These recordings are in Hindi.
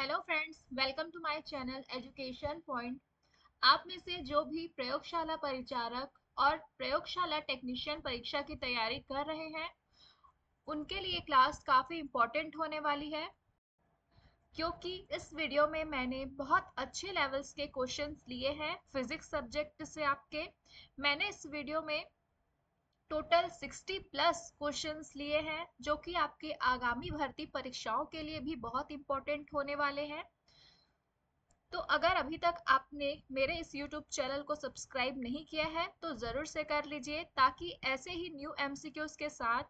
Hello friends, welcome to my channel education point. आप में से जो भी प्रयोगशाला परिचारक और प्रयोगशाला टेक्नीशियन परीक्षा की तैयारी कर रहे हैं, उनके लिए क्लास काफ़ी इम्पोर्टेंट होने वाली है, क्योंकि इस वीडियो में मैंने बहुत अच्छे लेवल्स के क्वेश्चंस लिए हैं फिजिक्स सब्जेक्ट से आपके। मैंने इस वीडियो में टोटल 60 प्लस क्वेश्चंस लिए हैं, जो कि आपके आगामी भर्ती परीक्षाओं के लिए भी बहुत इम्पोर्टेंट होने वाले हैं। तो अगर अभी तक आपने मेरे इस YouTube चैनल को सब्सक्राइब नहीं किया है तो ज़रूर से कर लीजिए, ताकि ऐसे ही न्यू MCQs के साथ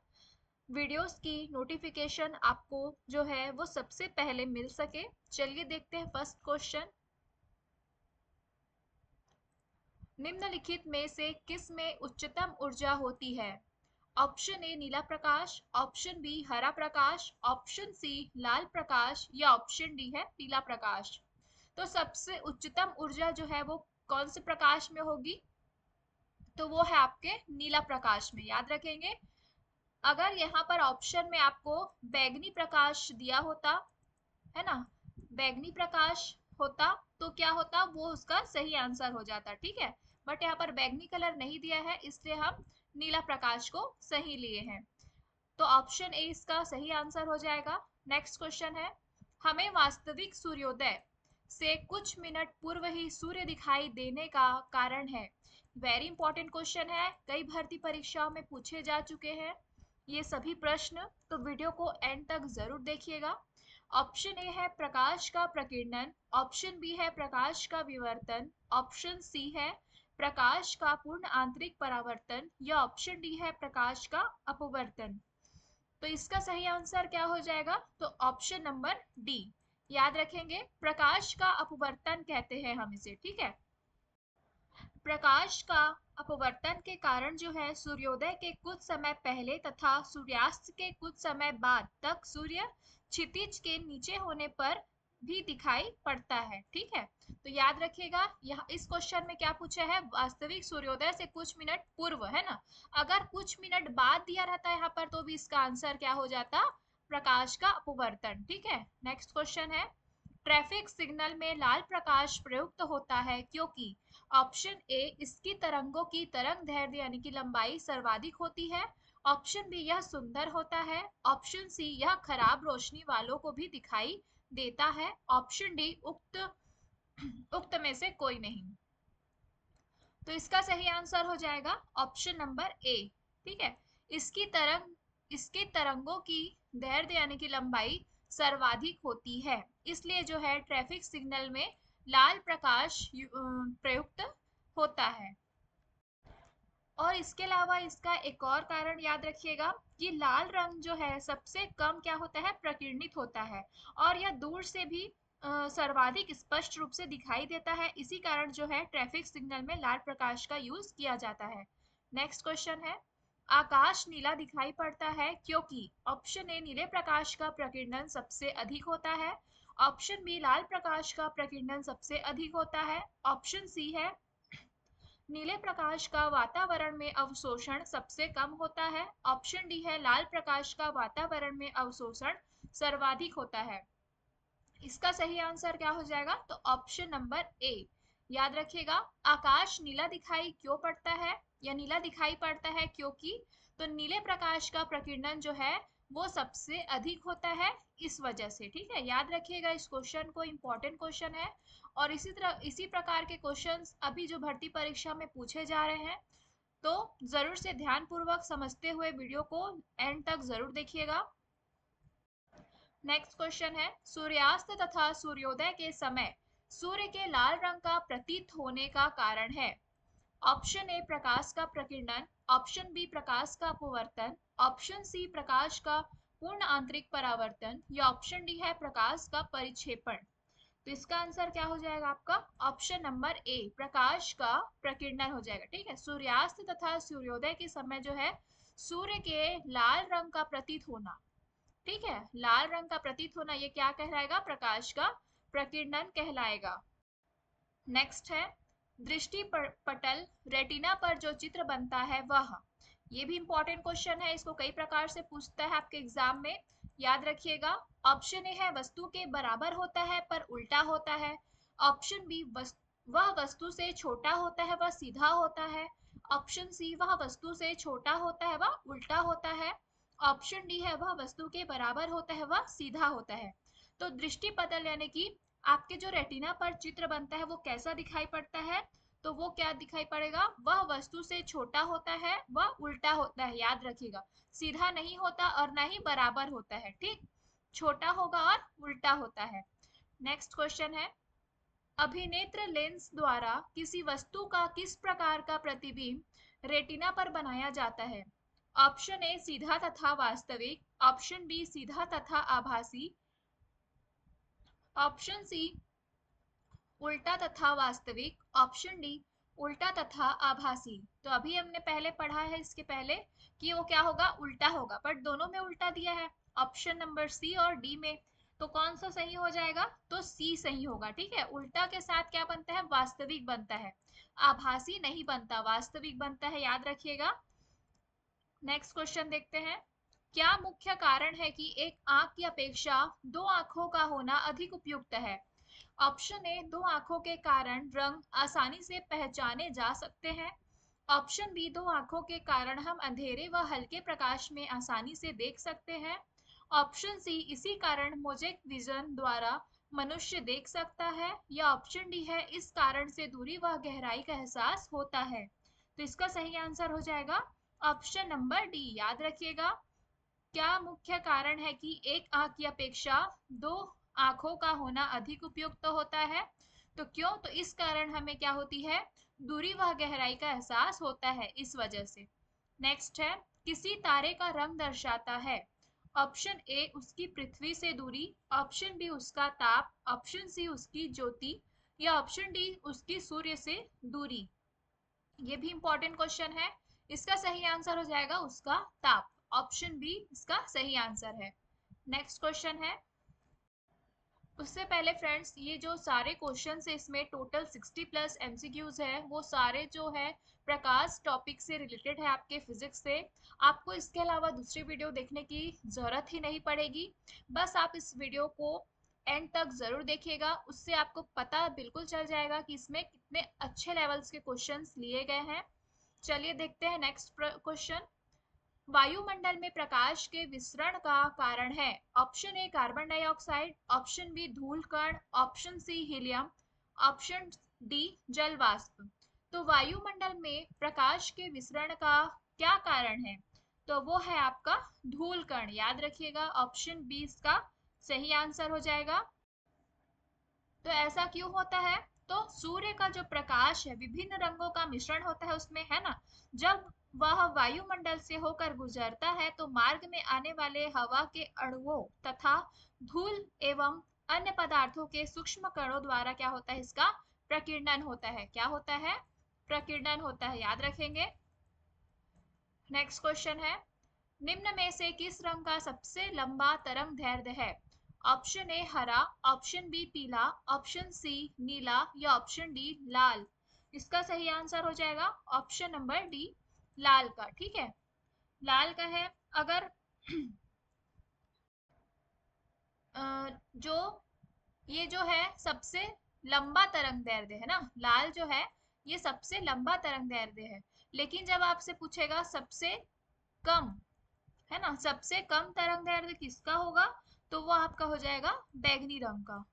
वीडियोस की नोटिफिकेशन आपको जो है वो सबसे पहले मिल सके। चलिए देखते हैं फर्स्ट क्वेश्चन। निम्नलिखित में से किस में उच्चतम ऊर्जा होती है? ऑप्शन ए नीला प्रकाश, ऑप्शन बी हरा प्रकाश, ऑप्शन सी लाल प्रकाश या ऑप्शन डी है पीला प्रकाश। तो सबसे उच्चतम ऊर्जा जो है वो कौन से प्रकाश में होगी? तो वो है आपके नीला प्रकाश में। याद रखेंगे, अगर यहाँ पर ऑप्शन में आपको बैगनी प्रकाश दिया होता है ना, बैगनी प्रकाश होता तो क्या होता, वो उसका सही आंसर हो जाता। ठीक है, बट यहाँ पर बैगनी कलर नहीं दिया है, इसलिए हम नीला प्रकाश को सही लिए हैं। तो ऑप्शन ए इसका सही आंसर हो जाएगा। नेक्स्ट क्वेश्चन है, हमें वास्तविक सूर्योदय से कुछ मिनट पूर्व ही सूर्य दिखाई देने का कारण है। वेरी इंपॉर्टेंट क्वेश्चन है, कई भर्ती परीक्षाओं में पूछे जा चुके हैं ये सभी प्रश्न, तो वीडियो को एंड तक जरूर देखिएगा। ऑप्शन ए है प्रकाश का प्रकीर्णन, ऑप्शन बी है प्रकाश का विवर्तन, ऑप्शन सी है प्रकाश का पूर्ण आंतरिक परावर्तन या ऑप्शन डी है प्रकाश का अपवर्तन। तो इसका सही आंसर क्या हो जाएगा? तो ऑप्शन नंबर डी। याद रखेंगे, प्रकाश का अपवर्तन कहते हैं हम इसे। ठीक है, प्रकाश का अपवर्तन के कारण जो है सूर्योदय के कुछ समय पहले तथा सूर्यास्त के कुछ समय बाद तक सूर्य क्षितिज के नीचे होने पर भी दिखाई पड़ता है। ठीक है, तो याद रखिएगा, यहाँ इस क्वेश्चन में क्या पूछा है, वास्तविक सूर्योदय से कुछ मिनट पूर्व, है ना। अगर कुछ मिनट बाद दिया रहता है यहाँ पर तो भी इसका आंसर क्या हो जाता, प्रकाश का अपवर्तन। ठीक है, नेक्स्ट क्वेश्चन है, ट्रैफिक सिग्नल में लाल प्रकाश प्रयुक्त होता है क्योंकि ऑप्शन ए इसकी तरंगों की तरंग दैर्ध्य यानी कि लंबाई सर्वाधिक होती है, ऑप्शन बी यह सुंदर होता है, ऑप्शन सी यह खराब रोशनी वालों को भी दिखाई देता है, ऑप्शन डी उक्त उक्त में से कोई नहीं। तो इसका सही आंसर हो जाएगा ऑप्शन नंबर ए। ठीक है, इसके तरंगों की दैर्ध्य यानी कि लंबाई सर्वाधिक होती है, इसलिए जो है ट्रैफिक सिग्नल में लाल प्रकाश प्रयुक्त होता है। और इसके अलावा इसका एक और कारण याद रखिएगा कि लाल रंग जो है सबसे कम क्या होता है, प्रकीर्णित होता है, और यह दूर से भी सर्वाधिक स्पष्ट रूप से दिखाई देता है। इसी कारण जो है ट्रैफिक सिग्नल में लाल प्रकाश का यूज किया जाता है। नेक्स्ट क्वेश्चन है, आकाश नीला दिखाई पड़ता है क्योंकि ऑप्शन ए नीले प्रकाश का प्रकीर्णन सबसे अधिक होता है, ऑप्शन बी लाल प्रकाश का प्रकीर्णन सबसे अधिक होता है, ऑप्शन सी है नीले प्रकाश का वातावरण में अवशोषण सबसे कम होता है, ऑप्शन डी है लाल प्रकाश का वातावरण में अवशोषण सर्वाधिक होता है। इसका सही आंसर क्या हो जाएगा? तो ऑप्शन नंबर ए। याद रखिएगा, आकाश नीला दिखाई क्यों पड़ता है या नीला दिखाई पड़ता है क्योंकि, तो नीले प्रकाश का प्रकीर्णन जो है वो सबसे अधिक होता है इस वजह से। ठीक है, याद रखिएगा इस क्वेश्चन को, इंपॉर्टेंट क्वेश्चन है। और इसी प्रकार के क्वेश्चंस अभी जो भर्ती परीक्षा में पूछे जा रहे हैं, तो जरूर से ध्यान पूर्वक समझते हुए वीडियो को एंड तक जरूर देखिएगा। नेक्स्ट क्वेश्चन है, सूर्यास्त तथा सूर्योदय के समय सूर्य के लाल रंग का प्रतीत होने का कारण है। ऑप्शन ए प्रकाश का प्रकीर्णन, ऑप्शन बी प्रकाश का अपवर्तन, ऑप्शन सी प्रकाश का पूर्ण आंतरिक परावर्तन या ऑप्शन डी है प्रकाश का परिक्षेपण। तो इसका आंसर क्या हो जाएगा आपका? ऑप्शन नंबर ए, प्रकाश का प्रकीर्णन हो जाएगा। ठीक है, सूर्यास्त तथा सूर्योदय के समय जो है सूर्य के लाल रंग का प्रतीत होना, ठीक है, लाल रंग का प्रतीत होना, ये क्या कहलाएगा? प्रकाश का प्रकीर्णन कहलाएगा। नेक्स्ट है, दृष्टि पटल रेटिना पर जो चित्र बनता है वह, ये भी इंपॉर्टेंट क्वेश्चन है, इसको कई प्रकार से पूछता है आपके एग्जाम में। याद रखिएगा। ऑप्शन ए है वस्तु के बराबर होता है पर उल्टा होता है। ऑप्शन बी वह वस्तु से छोटा होता है वह सीधा होता है। ऑप्शन सी वह वस्तु से छोटा होता है वह उल्टा होता है। ऑप्शन डी है वह वस्तु के बराबर होता है वह सीधा होता है। तो दृष्टि पटल यानी कि आपके जो रेटिना पर चित्र बनता है वो कैसा दिखाई पड़ता है, तो वो क्या दिखाई पड़ेगा, वह वस्तु से छोटा होता है वह उल्टा होता है। याद रखिएगा, सीधा नहीं होता और ना ही बराबर होता है, ठीक, छोटा होगा और उल्टा होता है। नेक्स्ट क्वेश्चन है, अभिनेत्र लेंस द्वारा किसी वस्तु का किस प्रकार का प्रतिबिंब रेटिना पर बनाया जाता है। ऑप्शन ए सीधा तथा वास्तविक, ऑप्शन बी सीधा तथा आभासी, ऑप्शन सी उल्टा तथा वास्तविक, ऑप्शन डी उल्टा तथा आभासी। तो अभी हमने पहले पढ़ा है इसके पहले कि वो क्या होगा, उल्टा होगा, बट दोनों में उल्टा दिया है, ऑप्शन नंबर सी और डी में। तो कौन सा सही हो जाएगा, तो सी सही होगा। ठीक है, उल्टा के साथ क्या बनता है, वास्तविक बनता है, आभासी नहीं बनता, वास्तविक बनता है, याद रखिएगा। नेक्स्ट क्वेश्चन देखते हैं, क्या मुख्य कारण है कि एक आंख की अपेक्षा दो आंखों का होना अधिक उपयुक्त है। ऑप्शन ए दो आंखों के कारण रंग आसानी से पहचाने जा सकते हैं। ऑप्शन बी दो आंखों के कारण हम अंधेरे व हल्के प्रकाश में आसानी से देख सकते हैं। ऑप्शन सी इसी कारण मोजेक विजन द्वारा मनुष्य देख सकता है। या ऑप्शन डी है इस कारण से दूरी व गहराई का एहसास होता है। तो इसका सही आंसर हो जाएगा ऑप्शन नंबर डी। याद रखिएगा, क्या मुख्य कारण है कि एक आंख की अपेक्षा दो आंखों का होना अधिक उपयुक्त होता है। तो क्यों, तो इस कारण हमें क्या होती है, दूरी व गहराई का एहसास होता है, इस वजह से। नेक्स्ट है, किसी तारे का रंग दर्शाता है। ऑप्शन ए उसकी पृथ्वी से दूरी, ऑप्शन बी उसका ताप, ऑप्शन सी उसकी ज्योति, या ऑप्शन डी उसकी सूर्य से दूरी। ये भी इंपॉर्टेंट क्वेश्चन है। इसका सही आंसर हो जाएगा उसका ताप, ऑप्शन बी इसका सही आंसर है। नेक्स्ट क्वेश्चन है, उससे पहले फ्रेंड्स ये जो सारे क्वेश्चन है इसमें टोटल 60 प्लस एमसीक्यूज है, वो सारे जो है प्रकाश टॉपिक से रिलेटेड है, आपके फिजिक्स से। आपको इसके अलावा दूसरी वीडियो देखने की जरूरत ही नहीं पड़ेगी, बस आप इस वीडियो को एंड तक जरूर देखिएगा, उससे आपको पता बिल्कुल चल जाएगा कि इसमें कितने अच्छे लेवल्स के क्वेश्चंस लिए गए हैं। चलिए देखते हैं नेक्स्ट क्वेश्चन, वायुमंडल में प्रकाश के विसरण का कारण है। Option A carbon dioxide, option B धूल कण, option C helium, option D जल वाष्प। तो वायुमंडल में प्रकाश के विसरण का क्या कारण है, तो वो है आपका धूल कण। याद रखिएगा, ऑप्शन बी इसका सही आंसर हो जाएगा। तो ऐसा क्यों होता है, तो सूर्य का जो प्रकाश है विभिन्न रंगों का मिश्रण होता है उसमें, है ना, जब वह वायुमंडल से होकर गुजरता है तो मार्ग में आने वाले हवा के अणुओं तथा धूल एवं अन्य पदार्थों के सूक्ष्म कणों द्वारा क्या होता है, इसका प्रकीर्णन होता है। क्या होता है, प्रकीर्णन होता है, याद रखेंगे। नेक्स्ट क्वेश्चन है, निम्न में से किस रंग का सबसे लंबा तरंग दैर्ध्य है। ऑप्शन ए हरा, ऑप्शन बी पीला, ऑप्शन सी नीला, या ऑप्शन डी लाल। इसका सही आंसर हो जाएगा ऑप्शन नंबर डी लाल का। ठीक है, लाल का है। अगर जो ये जो है सबसे लंबा तरंग दैर्ध्य है ना, लाल जो है ये सबसे लंबा तरंग दैर्ध्य है। लेकिन जब आपसे पूछेगा सबसे कम, है ना, सबसे कम तरंग दैर्ध्य किसका होगा, तो वो आपका हो जाएगा बैगनी रंग का।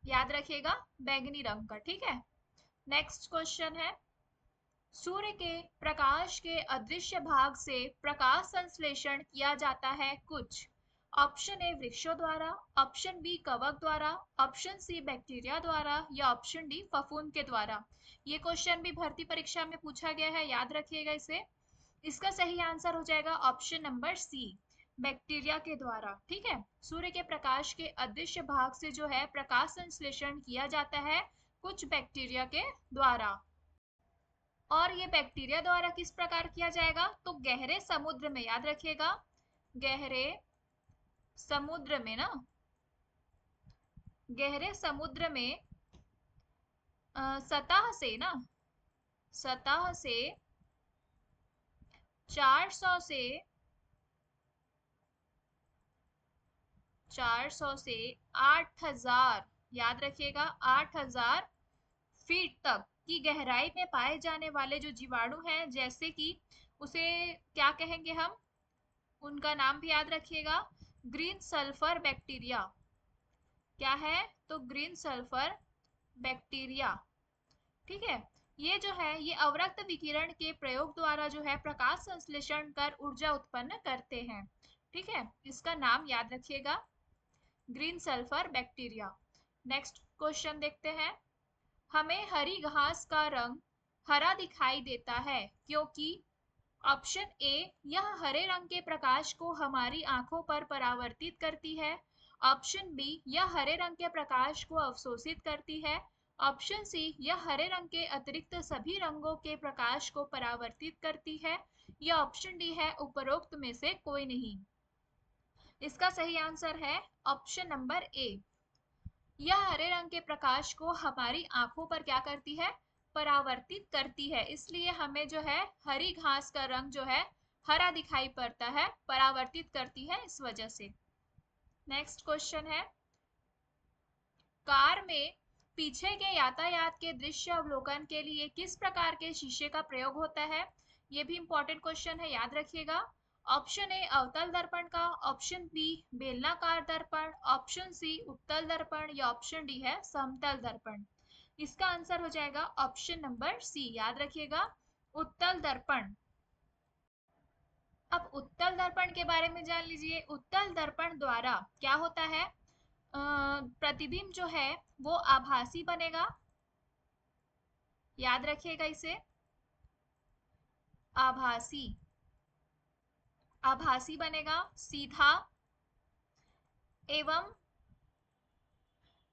याद रखिएगा, बैगनी रंग का। ठीक है, नेक्स्ट क्वेश्चन है, सूर्य के प्रकाश के अदृश्य भाग से प्रकाश संश्लेषण किया जाता है कुछ। ऑप्शन ए वृक्षों द्वारा, ऑप्शन बी कवक द्वारा, ऑप्शन सी बैक्टीरिया द्वारा, या ऑप्शन डी फफूंद के द्वारा। ये क्वेश्चन भी भर्ती परीक्षा में पूछा गया है, याद रखिएगा इसे। इसका सही आंसर हो जाएगा ऑप्शन नंबर सी, बैक्टीरिया के द्वारा। ठीक है, सूर्य के प्रकाश के अदृश्य भाग से जो है प्रकाश संश्लेषण किया जाता है कुछ बैक्टीरिया के द्वारा। और ये बैक्टीरिया द्वारा किस प्रकार किया जाएगा, तो गहरे समुद्र में, याद रखिएगा, गहरे समुद्र में ना, गहरे समुद्र में सतह से ना, सतह से 400 से 400 से 8000, याद रखिएगा 8000 फीट तक की गहराई में पाए जाने वाले जो जीवाणु हैं, जैसे कि उसे क्या कहेंगे हम, उनका नाम भी याद रखिएगा, ग्रीन सल्फर बैक्टीरिया। क्या है? तो ग्रीन सल्फर बैक्टीरिया। ठीक है, ये जो है ये अवरक्त विकिरण के प्रयोग द्वारा जो है प्रकाश संश्लेषण कर ऊर्जा उत्पन्न करते हैं। ठीक है, इसका नाम याद रखिएगा, green sulphur bacteria. Next question देखते हैं। हमें हरी घास का रंग हरा दिखाई देता है क्योंकि ऑप्शन ए, यह हरे रंग के प्रकाश को हमारी आंखों पर परावर्तित करती है। ऑप्शन बी, यह हरे रंग के प्रकाश को अवशोषित करती है। ऑप्शन सी, यह हरे रंग के अतिरिक्त सभी रंगों के प्रकाश को परावर्तित करती है। या ऑप्शन डी है उपरोक्त में से कोई नहीं। इसका सही आंसर है ऑप्शन नंबर ए, यह हरे रंग के प्रकाश को हमारी आंखों पर क्या करती है? परावर्तित करती है, इसलिए हमें जो है हरी घास का रंग जो है हरा दिखाई पड़ता है, परावर्तित करती है इस वजह से। नेक्स्ट क्वेश्चन है, कार में पीछे के यातायात के दृश्य अवलोकन के लिए किस प्रकार के शीशे का प्रयोग होता है? ये भी इंपॉर्टेंट क्वेश्चन है, याद रखिएगा। ऑप्शन ए अवतल दर्पण का, ऑप्शन बी बेलनाकार दर्पण, ऑप्शन सी उत्तल दर्पण या ऑप्शन डी है समतल दर्पण। इसका आंसर हो जाएगा ऑप्शन नंबर सी, याद रखिएगा उत्तल दर्पण। अब उत्तल दर्पण के बारे में जान लीजिए। उत्तल दर्पण द्वारा क्या होता है, प्रतिबिंब जो है वो आभासी बनेगा, याद रखिएगा इसे, आभासी, आभासी बनेगा, सीधा एवं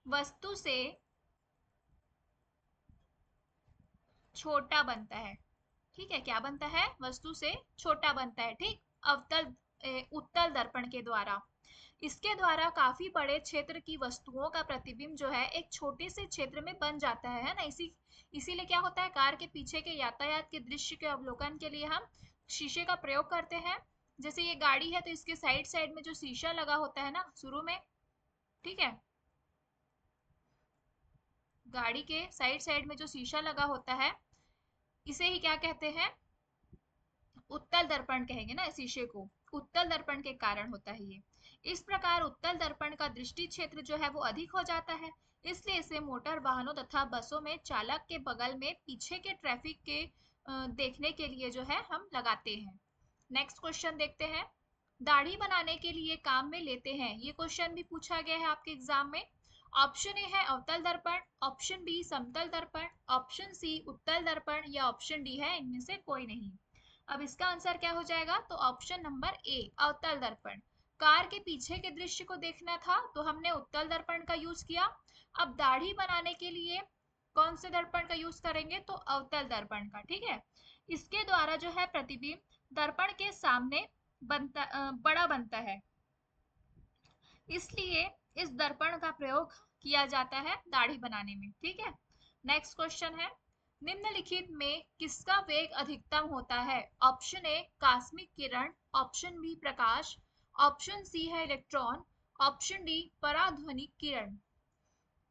वस्तु से छोटा बनता है। ठीक है, क्या बनता है? वस्तु से छोटा बनता है। ठीक, उत्तल दर्पण के द्वारा, इसके द्वारा काफी बड़े क्षेत्र की वस्तुओं का प्रतिबिंब जो है एक छोटे से क्षेत्र में बन जाता है ना। इसीलिए क्या होता है, कार के पीछे के यातायात के दृश्य के अवलोकन के लिए हम शीशे का प्रयोग करते हैं। जैसे ये गाड़ी है तो इसके साइड साइड में जो शीशा लगा होता है ना शुरू में, ठीक है, गाड़ी के साइड साइड में जो शीशा लगा होता है इसे ही क्या कहते हैं? उत्तल दर्पण कहेंगे ना शीशे को। उत्तल दर्पण के कारण होता है ये। इस प्रकार उत्तल दर्पण का दृष्टि क्षेत्र जो है वो अधिक हो जाता है, इसलिए इसे मोटर वाहनों तथा बसों में चालक के बगल में पीछे के ट्रैफिक के देखने के लिए जो है हम लगाते हैं। नेक्स्ट क्वेश्चन देखते हैं। दाढ़ी बनाने के लिए काम में लेते हैं, ये क्वेश्चन भी पूछा गया है आपके एग्जाम में। ऑप्शन ए है अवतल दर्पण, ऑप्शन बी समतल दर्पण, ऑप्शन सी उत्तल दर्पण या ऑप्शन डी है इनमें से कोई नहीं। अब इसका आंसर क्या हो जाएगा? तो ऑप्शन नंबर ए अवतल दर्पण। कार के पीछे के दृश्य को देखना था तो हमने उत्तल दर्पण का यूज किया। अब दाढ़ी बनाने के लिए कौन से दर्पण का यूज करेंगे? तो अवतल दर्पण का। ठीक है, इसके द्वारा जो है प्रतिबिंब दर्पण के सामने बड़ा बनता है, इसलिए इस दर्पण का प्रयोग किया जाता है दाढ़ी बनाने में। ठीक है, नेक्स्ट क्वेश्चन है, निम्नलिखित में किसका वेग अधिकतम होता है? ऑप्शन ए कास्मिक किरण, ऑप्शन बी प्रकाश, ऑप्शन सी है इलेक्ट्रॉन, ऑप्शन डी पराध्वनिक किरण।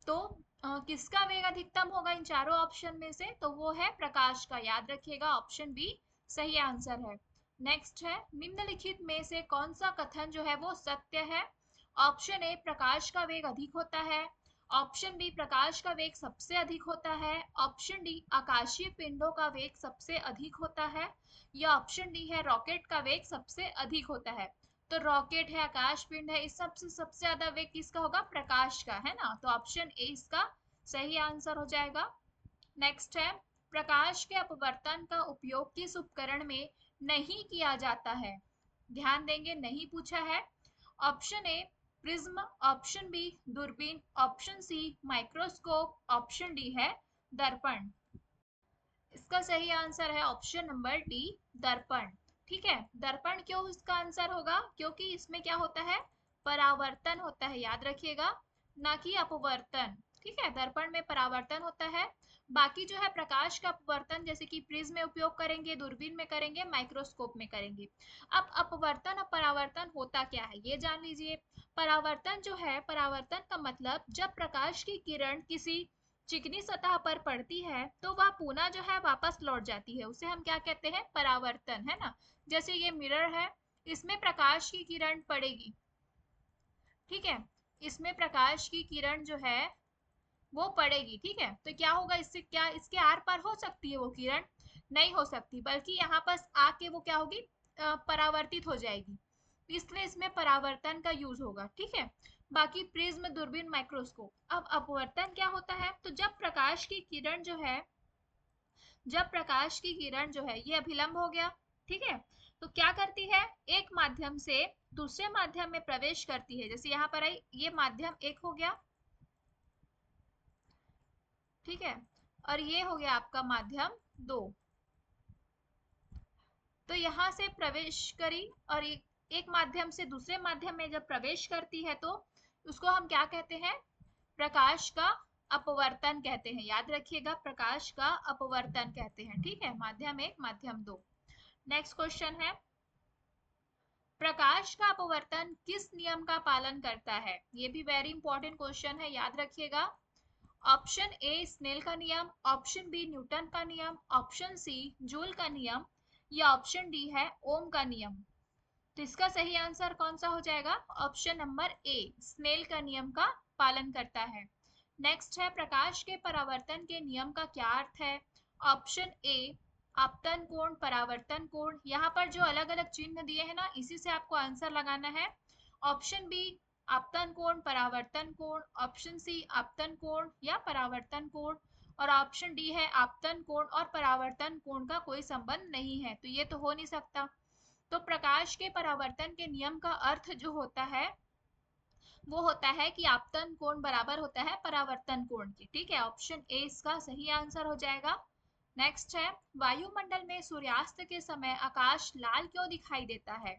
तो किसका वेग अधिकतम होगा इन चारों ऑप्शन में से? तो वो है प्रकाश का, याद रखिएगा ऑप्शन बी सही आंसर है। नेक्स्ट है, निम्नलिखित में से कौन सा कथन जो है वो सत्य है? ऑप्शन ए प्रकाश का वेग अधिक होता है, ऑप्शन बी प्रकाश का वेग सबसे अधिक होता है, ऑप्शन डी आकाशीय पिंडों का वेग सबसे अधिक होता है, या ऑप्शन डी है रॉकेट का वेग सबसे अधिक होता है। तो रॉकेट है, आकाश पिंड है, इस सबसे ज्यादा वेग किसका होगा? प्रकाश का, है ना। तो ऑप्शन ए इसका सही आंसर हो जाएगा। नेक्स्ट है, प्रकाश के अपवर्तन का उपयोग किस उपकरण में नहीं किया जाता है? ध्यान देंगे, नहीं पूछा है। Option A prism, option B दूरबीन, option C microscope, option D है दर्पण। इसका सही आंसर है ऑप्शन नंबर डी दर्पण। ठीक है, दर्पण क्यों इसका आंसर होगा? क्योंकि इसमें क्या होता है? परावर्तन होता है, याद रखिएगा, ना कि अपवर्तन। ठीक है, दर्पण में परावर्तन होता है। बाकी जो है प्रकाश का अपवर्तन जैसे कि प्रिज्म में उपयोग करेंगे, दूरबीन में करेंगे, माइक्रोस्कोप में करेंगे। अब अपवर्तन और परावर्तन होता क्या है ये जान लीजिए। परावर्तन जो है, परावर्तन का मतलब जब प्रकाश की किरण किसी चिकनी सतह पर पड़ती है तो वह पुनः जो है वापस लौट जाती है, उसे हम क्या कहते हैं, परावर्तन, है ना। जैसे ये मिरर है, इसमें प्रकाश की किरण पड़ेगी, ठीक है, इसमें प्रकाश की किरण जो है वो पड़ेगी, ठीक है, तो क्या होगा, इससे क्या इसके आर पार हो सकती है वो किरण, नहीं हो सकती, बल्कि यहाँ पर आके वो क्या होगी, परावर्तित हो जाएगी, इसलिए इसमें परावर्तन का यूज होगा, ठीक है। बाकी प्रिज्म, दूरबीन, माइक्रोस्कोप। अब अपवर्तन क्या होता है, तो जब प्रकाश की किरण जो है, जब प्रकाश की किरण जो है ये अभिलंब हो गया, ठीक है, तो क्या करती है, एक माध्यम से दूसरे माध्यम में प्रवेश करती है, जैसे यहाँ पर आई, ये माध्यम एक हो गया, ठीक है, और ये हो गया आपका माध्यम दो। तो यहाँ से प्रवेश करी और एक माध्यम से दूसरे माध्यम में जब प्रवेश करती है तो उसको हम क्या कहते हैं, प्रकाश का अपवर्तन कहते हैं, याद रखिएगा, प्रकाश का अपवर्तन कहते हैं, ठीक है, माध्यम एक, माध्यम दो। नेक्स्ट क्वेश्चन है, प्रकाश का अपवर्तन किस नियम का पालन करता है, ये भी वेरी इंपॉर्टेंट क्वेश्चन है, याद रखिएगा। ऑप्शन ए स्नेल का नियम, ऑप्शन बी न्यूटन का नियम, ऑप्शन सी जूल का नियम, या ऑप्शन डी है ओम का नियम। तो इसका सही आंसर कौन सा हो जाएगा, ऑप्शन नंबर ए, स्नेल का नियम का पालन करता है। नेक्स्ट है, प्रकाश के परावर्तन के नियम का क्या अर्थ है। ऑप्शन ए आपतन कोण, परावर्तन कोण, यहाँ पर जो अलग अलग चिन्ह दिए हैं ना, इसी से आपको आंसर लगाना है। ऑप्शन बी आपतन कोण, परावर्तन कोण, ऑप्शन सी आपतन कोण या परावर्तन कोण, और ऑप्शन डी है आपतन कोण और परावर्तन कोण का कोई संबंध नहीं है, तो ये तो हो नहीं सकता। तो प्रकाश के परावर्तन के नियम का अर्थ जो होता है वो होता है कि आपतन कोण बराबर होता है परावर्तन कोण के, ठीक है, ऑप्शन ए इसका सही आंसर हो जाएगा। नेक्स्ट है, वायुमंडल में सूर्यास्त के समय आकाश लाल क्यों दिखाई देता है,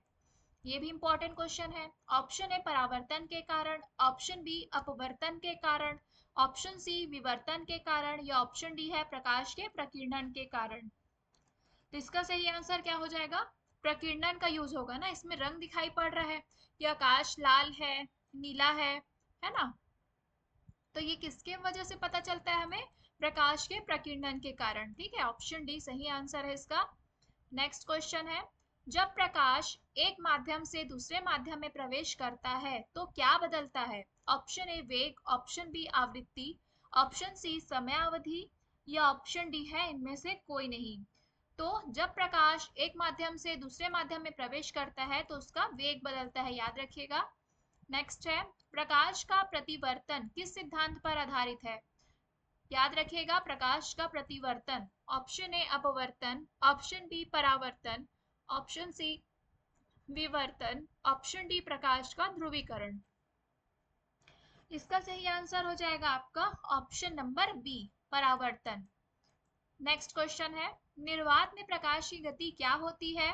ये भी इंपॉर्टेंट क्वेश्चन है। ऑप्शन ए परावर्तन के कारण, ऑप्शन बी अपवर्तन के कारण, ऑप्शन सी विवर्तन के कारण, या ऑप्शन डी है प्रकाश के प्रकीर्णन के कारण। तो इसका सही आंसर क्या हो जाएगा, प्रकीर्णन का यूज होगा ना, इसमें रंग दिखाई पड़ रहा है कि आकाश लाल है, नीला है ना, तो ये किसके वजह से पता चलता है हमें, प्रकाश के प्रकीर्णन के कारण, ठीक है, ऑप्शन डी सही आंसर है इसका। नेक्स्ट क्वेश्चन है, जब प्रकाश एक माध्यम से दूसरे माध्यम में प्रवेश करता है तो क्या बदलता है। ऑप्शन ए वेग, ऑप्शन बी आवृत्ति, ऑप्शन सी समयावधि, या ऑप्शन डी है इनमें से कोई नहीं। तो जब प्रकाश एक माध्यम से दूसरे माध्यम में प्रवेश करता है तो उसका वेग बदलता है, याद रखिएगा। नेक्स्ट है, प्रकाश का प्रतिवर्तन किस सिद्धांत पर आधारित है, याद रखिएगा, प्रकाश का प्रतिवर्तन। ऑप्शन ए अपवर्तन, ऑप्शन बी परावर्तन, ऑप्शन सी विवर्तन, ऑप्शन डी प्रकाश का ध्रुवीकरण। इसका सही आंसर हो जाएगा आपका ऑप्शन नंबर बी, परावर्तन। नेक्स्ट क्वेश्चन है, निर्वात में प्रकाश की गति क्या होती है।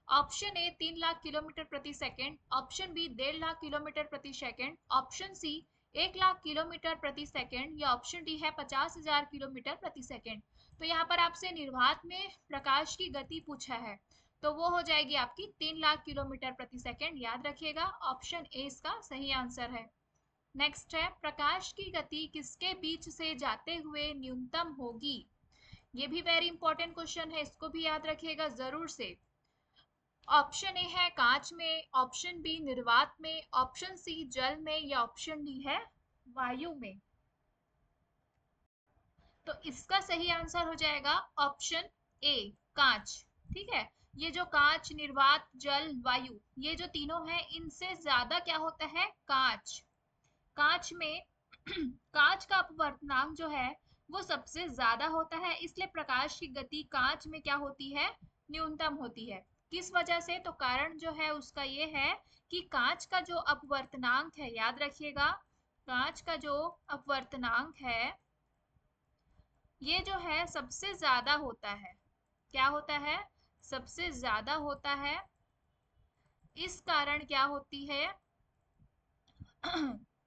ऑप्शन ए 3 लाख किलोमीटर प्रति second, option B 1.5 lakh kilometre प्रति second, option C 1 lakh kilometre प्रति सेकंड, या ऑप्शन डी है 50,000 किलोमीटर प्रति सेकंड। तो यहाँ पर आपसे निर्वात में प्रकाश की गति पूछा है, तो वो हो जाएगी आपकी 3 लाख किलोमीटर प्रति सेकंड, याद रखिएगा, ऑप्शन ए इसका सही आंसर है। नेक्स्ट है, प्रकाश की गति किसके बीच से जाते हुए न्यूनतम होगी, ये भी वेरी इंपॉर्टेंट क्वेश्चन है, इसको भी याद रखिएगा जरूर से। ऑप्शन ए है कांच में, ऑप्शन बी निर्वात में, ऑप्शन सी जल में, या ऑप्शन डी है वायु में। तो इसका सही आंसर हो जाएगा ऑप्शन ए, कांच, ठीक है। ये जो कांच, निर्वात, जल, वायु, ये जो तीनों हैं इनसे ज्यादा क्या होता है, कांच। कांच में कांच का अपवर्तनांक जो है वो सबसे ज्यादा होता है, इसलिए प्रकाश की गति कांच में क्या होती है, न्यूनतम होती है। किस वजह से, तो कारण जो है उसका ये है कि कांच का जो अपवर्तनांक है, याद रखिएगा, कांच का जो अपवर्तनांक है ये जो है सबसे ज्यादा होता है, क्या होता है, सबसे ज्यादा होता है। इस कारण क्या होती है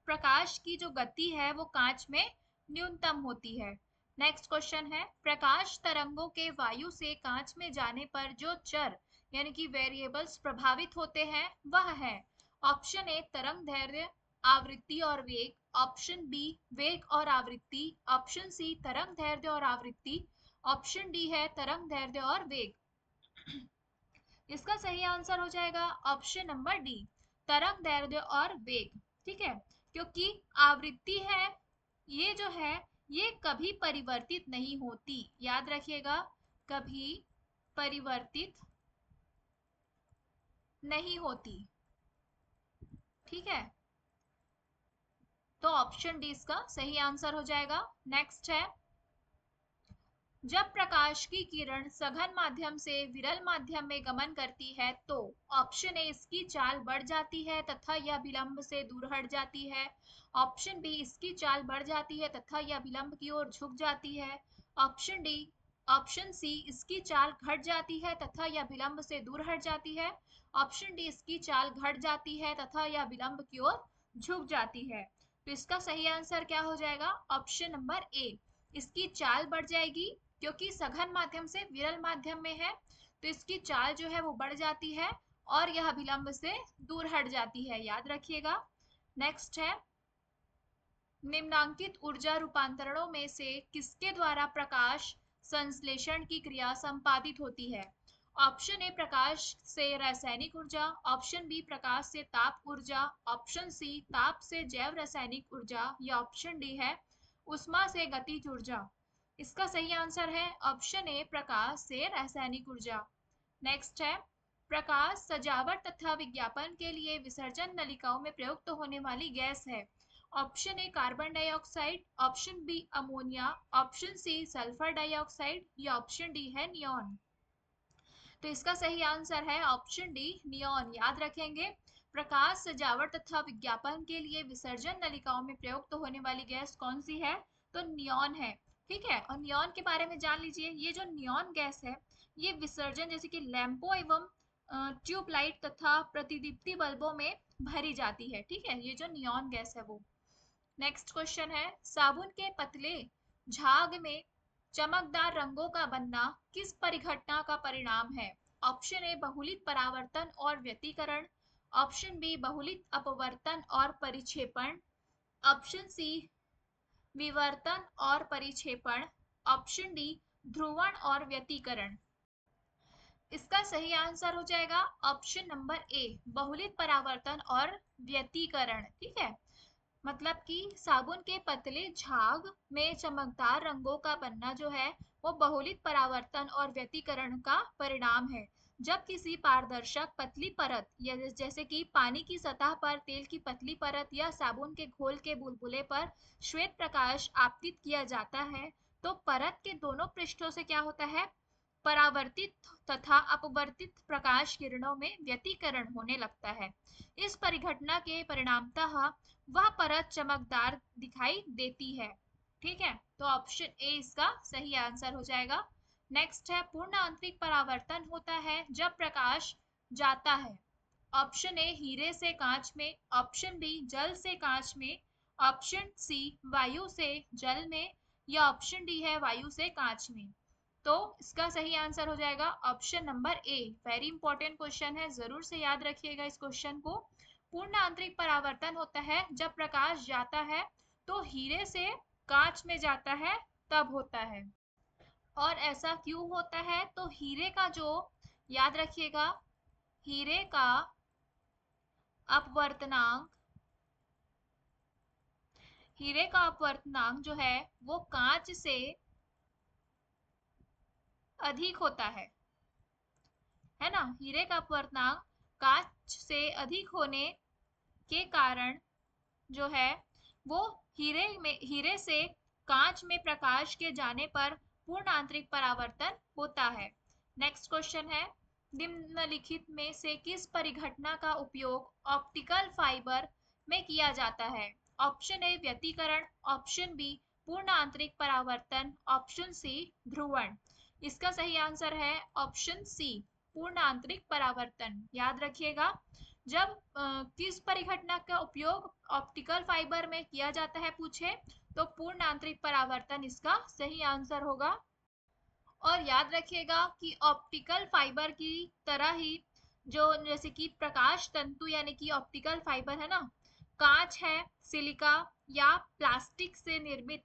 प्रकाश की जो गति है वो कांच में न्यूनतम होती है। नेक्स्ट क्वेश्चन है, प्रकाश तरंगों के वायु से कांच में जाने पर जो चर यानी कि वेरिएबल्स प्रभावित होते हैं वह है। ऑप्शन ए तरंग दैर्ध्य, आवृत्ति और वेग, ऑप्शन बी वेग और आवृत्ति, ऑप्शन सी तरंग दैर्ध्य और आवृत्ति, ऑप्शन डी है तरंग दैर्ध्य और वेग। इसका सही आंसर हो जाएगा ऑप्शन नंबर डी, तरंग दैर्ध्य और वेग। ठीक है, क्योंकि आवृत्ति है ये जो है ये कभी परिवर्तित नहीं होती, याद रखिएगा, कभी परिवर्तित नहीं होती। ठीक है, तो ऑप्शन डी इसका सही आंसर हो जाएगा। नेक्स्ट है, जब प्रकाश की किरण सघन माध्यम से विरल माध्यम में गमन करती है तो ऑप्शन ए इसकी चाल बढ़ जाती है तथा यह विलंब से दूर हट जाती है, ऑप्शन बी इसकी चाल बढ़ जाती है तथा यह विलंब की ओर झुक जाती है, ऑप्शन डी ऑप्शन सी इसकी चाल घट जाती है तथा यह विलंब से दूर हट जाती है, ऑप्शन डी इसकी चाल घट जाती है तथा यह विलंब की ओर झुक जाती है। तो इसका सही आंसर क्या हो जाएगा, ऑप्शन नंबर ए, इसकी चाल बढ़ जाएगी, क्योंकि सघन माध्यम से विरल माध्यम में है तो इसकी चाल जो है वो बढ़ जाती है और यह विलंब से दूर हट जाती है, याद रखिएगा। नेक्स्ट है, निम्नांकित ऊर्जा रूपांतरणों में से किसके द्वारा प्रकाश संश्लेषण की क्रिया संपादित होती है। ऑप्शन ए प्रकाश से रासायनिक ऊर्जा, ऑप्शन बी प्रकाश से ताप ऊर्जा, ऑप्शन सी ताप से जैव रासायनिक ऊर्जा, या ऑप्शन डी है उष्मा से गतिज ऊर्जा। इसका सही आंसर है ऑप्शन ए प्रकाश से रासायनिक ऊर्जा। नेक्स्ट है, प्रकाश सजावट तथा विज्ञापन के लिए विसर्जन नलिकाओं में प्रयुक्त होने वाली गैस है। Option A carbon dioxide, option B ammonia, option C sulphur dioxide, या ऑप्शन डी है नियॉन। तो इसका सही आंसर है ऑप्शन डी नियॉन, याद रखेंगे। प्रकाश सजावट तथा विज्ञापन के लिए विसर्जन नलिकाओं में प्रयुक्त होने वाली गैस कौन सी है, तो नियॉन है। ठीक है, और नियॉन के बारे में जान लीजिए, ये जो नियॉन गैस है ये विसर्जन जैसे कि लैंपों एवं ट्यूबलाइट तथा प्रतिदीप्ति बल्बों में भरी जाती है। ठीक है, ये जो नियॉन गैस है वो। नेक्स्ट क्वेश्चन है, साबुन के पतले झाग में चमकदार रंगों का बनना किस परिघटना का परिणाम है। ऑप्शन ए बहुलित परावर्तन और व्यतिकरण, ऑप्शन बी बहुलित अपवर्तन और परिक्षेपण, ऑप्शन सी विवर्तन और परिक्षेपण, ऑप्शन डी ध्रुवण और व्यतिकरण। इसका सही आंसर हो जाएगा ऑप्शन नंबर ए, बहुलित परावर्तन और व्यतिकरण। ठीक है, मतलब कि साबुन के पतले झाग में चमकदार रंगों का बनना जो है वो बहुलित परावर्तन और व्यतिकरण का परिणाम है। जब किसी पारदर्शक पतली परत या जैसे कि पानी की सतह पर तेल की पतली परत या साबुन के घोल के बुलबुले पर श्वेत प्रकाश आपतित किया जाता है तो परत के दोनों पृष्ठों से क्या होता है, परावर्तित तथा अपवर्तित प्रकाश किरणों में व्यतिकरण होने लगता है। इस परिघटना के परिणामतः वह परत चमकदार दिखाई देती है। ठीक है, तो ऑप्शन ए इसका सही आंसर हो जाएगा। नेक्स्ट है, पूर्ण आंतरिक परावर्तन होता है जब प्रकाश जाता है। ऑप्शन ए हीरे से कांच में, ऑप्शन बी जल से कांच में, ऑप्शन सी वायु से जल में, या ऑप्शन डी है वायु से कांच में। तो इसका सही आंसर हो जाएगा option number A. Very important question है, जरूर से याद रखिएगा इस क्वेश्चन को। पूर्ण आंतरिक परावर्तन होता है जब प्रकाश जाता है तो हीरे से कांच में जाता है तब होता है। और ऐसा क्यों होता है, तो हीरे का जो, याद रखिएगा, हीरे का अपवर्तनांक, हीरे का अपवर्तनांक जो है वो कांच से अधिक होता है ना। हीरे का अपवर्तनांक कांच से अधिक होने के कारण जो है वो हीरे से कांच में प्रकाश के जाने पर पूर्ण आंतरिक परावर्तन होता है। नेक्स्ट क्वेश्चन है, निम्नलिखित में से किस परिघटना का उपयोग ऑप्टिकल फाइबर में किया जाता है। ऑप्शन ए व्यतिकरण, ऑप्शन बी पूर्ण आंतरिक परावर्तन, ऑप्शन सी ध्रुवण। इसका सही आंसर है ऑप्शन सी पूर्ण आंतरिक परावर्तन, याद रखिएगा। जब किस परिघटना का उपयोग ऑप्टिकल फाइबर में किया जाता है पूछे तो पूर्ण आंतरिक परावर्तन इसका सही आंसर होगा। और याद रखिएगा कि ऑप्टिकल फाइबर की तरह ही जो जैसे कि प्रकाश तंतु यानी कि ऑप्टिकल फाइबर है ना, कांच है, सिलिका या प्लास्टिक से निर्मित